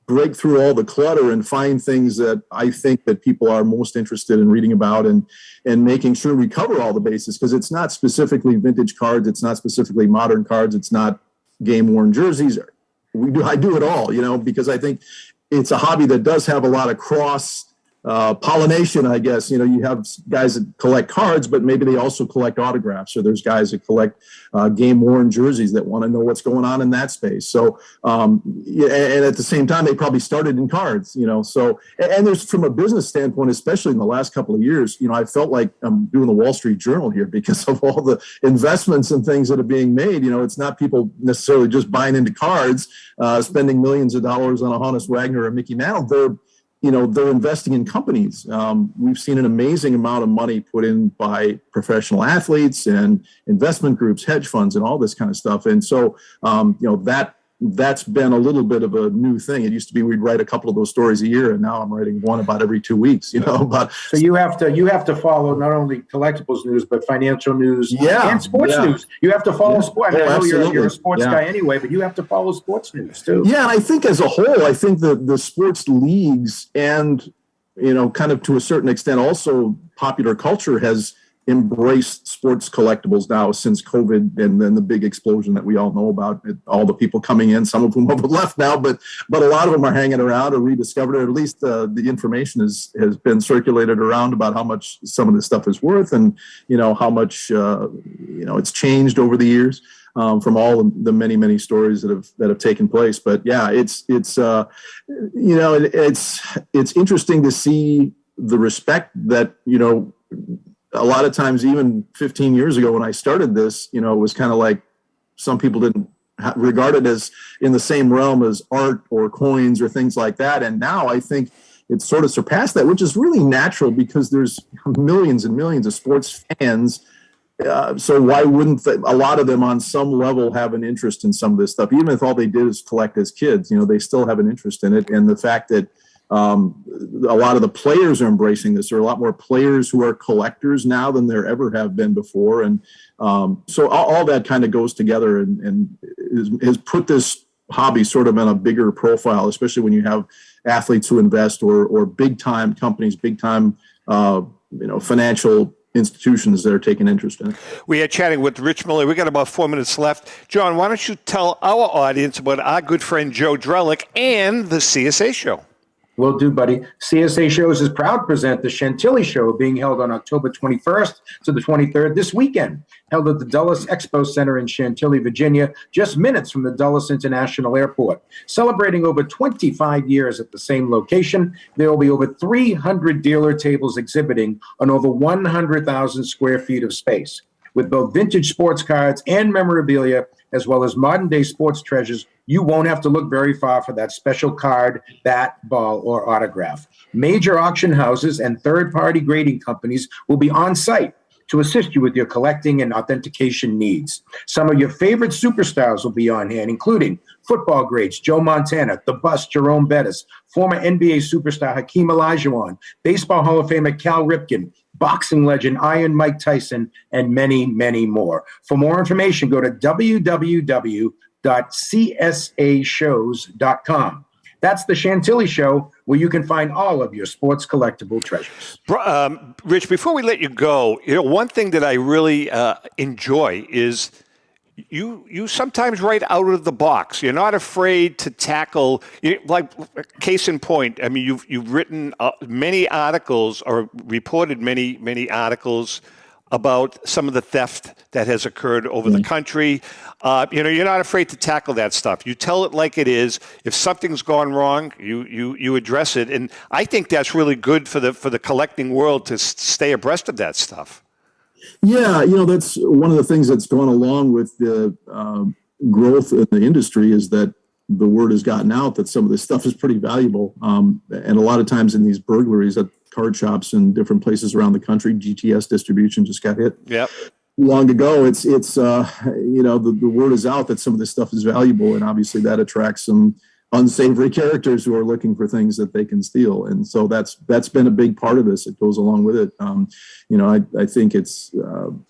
break through all the clutter and find things that I think that people are most interested in reading about, and making sure we cover all the bases, because it's not specifically vintage cards. It's not specifically modern cards. It's not game worn jerseys. I do it all, you know, because I think it's a hobby that does have a lot of cross pollination, I guess. You know, you have guys that collect cards, but maybe they also collect autographs, or there's guys that collect game worn jerseys that want to know what's going on in that space. So, and at the same time, they probably started in cards, you know. So, and there's, from a business standpoint, especially in the last couple of years, you know, I felt like I'm doing the Wall Street Journal here because of all the investments and things that are being made. You know, it's not people necessarily just buying into cards, spending millions of dollars on a Honus Wagner or Mickey Mantle. They're investing in companies. We've seen an amazing amount of money put in by professional athletes and investment groups, hedge funds, and all this kind of stuff. And so, you know, that's been a little bit of a new thing. It used to be we'd write a couple of those stories a year, and now I'm writing one about every 2 weeks. You know, but so you have to follow not only collectibles news but financial news and sports news. You have to follow sport. I know you're a sports guy anyway, but you have to follow sports news too. Yeah, and I think as a whole, I think the sports leagues and, you know, kind of to a certain extent also popular culture has embraced sports collectibles now since COVID, and then the big explosion that we all know about, all the people coming in, some of whom have left now, but a lot of them are hanging around or rediscovered, or at least the information has been circulated around about how much some of this stuff is worth, and, you know, how much, you know, it's changed over the years, from all the many stories that have taken place. But yeah, it's you know, it's interesting to see the respect that, you know, a lot of times, even 15 years ago when I started this, you know, it was kind of like some people didn't regard it as in the same realm as art or coins or things like that. And now I think it's sort of surpassed that, which is really natural because there's millions and millions of sports fans. So why wouldn't a lot of them on some level have an interest in some of this stuff? Even if all they did is collect as kids, you know, they still have an interest in it. And the fact that a lot of the players are embracing this. There are a lot more players who are collectors now than there ever have been before. And so all that kind of goes together and has put this hobby sort of in a bigger profile, especially when you have athletes who invest or big time companies, big time, you know, financial institutions that are taking interest in it. We are chatting with Rich Mueller. We got about 4 minutes left. John, why don't you tell our audience about our good friend Joe Drellick and the CSA show? Will do, buddy. CSA Shows is proud to present the Chantilly Show, being held on October 21st to the 23rd this weekend, held at the Dulles Expo Center in Chantilly, Virginia, just minutes from the Dulles International Airport. Celebrating over 25 years at the same location, there will be over 300 dealer tables exhibiting on over 100,000 square feet of space. With both vintage sports cards and memorabilia, as well as modern-day sports treasures, you won't have to look very far for that special card, bat, ball, or autograph. Major auction houses and third-party grading companies will be on site to assist you with your collecting and authentication needs. Some of your favorite superstars will be on hand, including football greats Joe Montana, the Bus Jerome Bettis, former NBA superstar Hakeem Olajuwon, Baseball Hall of Famer Cal Ripken, boxing legend Iron Mike Tyson, and many, many more. For more information, go to www.csashows.com. That's the Chantilly Show, where you can find all of your sports collectible treasures. Rich, before we let you go, you know, one thing that I really enjoy is you sometimes write out of the box. You're not afraid to tackle, like case in point. I mean, you've written many articles or reported many articles about some of the theft that has occurred over the country. You're not afraid to tackle that stuff. You tell it like it is. If something's gone wrong, you address it. And I think that's really good for the collecting world to stay abreast of that stuff. Yeah, that's one of the things that's gone along with the growth in the industry is that the word has gotten out that some of this stuff is pretty valuable. And a lot of times in these burglaries at card shops and different places around the country, GTS distribution just got hit. Yep. Long ago, it's the word is out that some of this stuff is valuable, and obviously that attracts some unsavory characters who are looking for things that they can steal, and so that's been a big part of this. It goes along with it. I think it's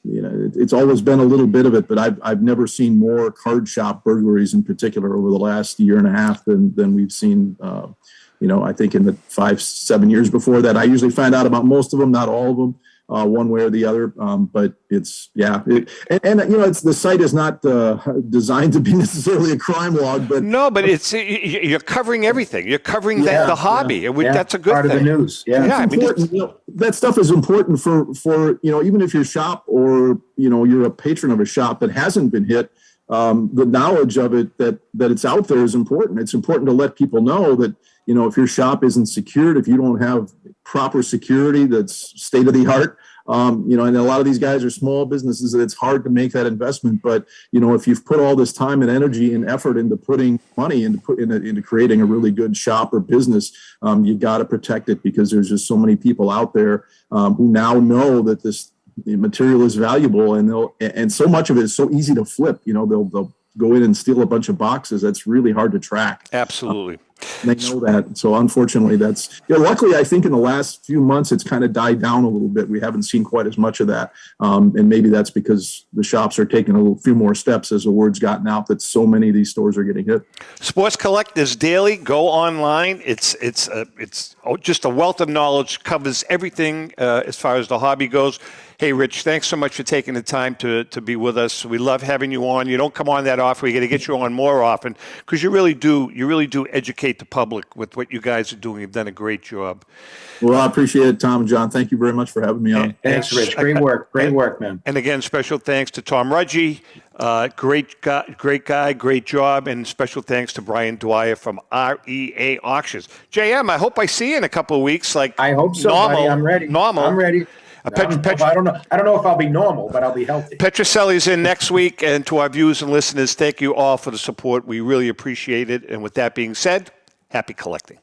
it's always been a little bit of it, but I've never seen more card shop burglaries in particular over the last year and a half than we've seen. I think in the 5-7 years before that, I usually find out about most of them, not all of them. One way or the other, but it's the site is not designed to be necessarily a crime log, but it's you're covering everything. You're covering the hobby. That's a good part thing. of the news. Yeah, that stuff is important for even if your shop or you're a patron of a shop that hasn't been hit. The knowledge of it that it's out there is important. It's important to let people know that if your shop isn't secured, if you don't have proper security that's state of the art, and a lot of these guys are small businesses, and it's hard to make that investment. But if you've put all this time and energy and effort into putting money into creating a really good shop or business, you got to protect it, because there's just so many people out there who now know that the material is valuable, and so much of it is so easy to flip. They'll go in and steal a bunch of boxes. That's really hard to track. Absolutely. They know that. So unfortunately, luckily, I think in the last few months, it's kind of died down a little bit. We haven't seen quite as much of that. And maybe that's because the shops are taking a few more steps as the word's gotten out that so many of these stores are getting hit. Sports Collectors Daily, go online. It's just a wealth of knowledge, covers everything as far as the hobby goes. Hey, Rich, thanks so much for taking the time to be with us. We love having you on. You don't come on that often. We got to get you on more often, because you really do educate the public with what you guys are doing. You've done a great job. Well, I appreciate it, Tom and John. Thank you very much for having me on. Thanks, Rich. Great work, man. And again, special thanks to Tom Ruggie. Great guy, great job, and special thanks to Brian Dwyer from REA Auctions. JM, I hope I see you in a couple of weeks. I hope so, buddy. I'm ready. I'm ready. I don't know if I'll be normal, but I'll be healthy. Petrocelli's in next week, and to our viewers and listeners, thank you all for the support. We really appreciate it. And with that being said, happy collecting.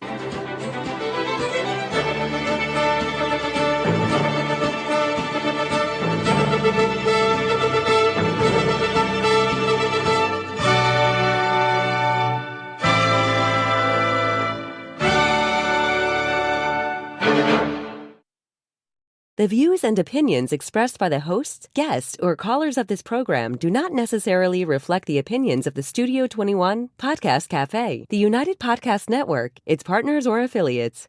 The views and opinions expressed by the hosts, guests, or callers of this program do not necessarily reflect the opinions of the Studio 21 Podcast Cafe, the United Podcast Network, its partners, or affiliates.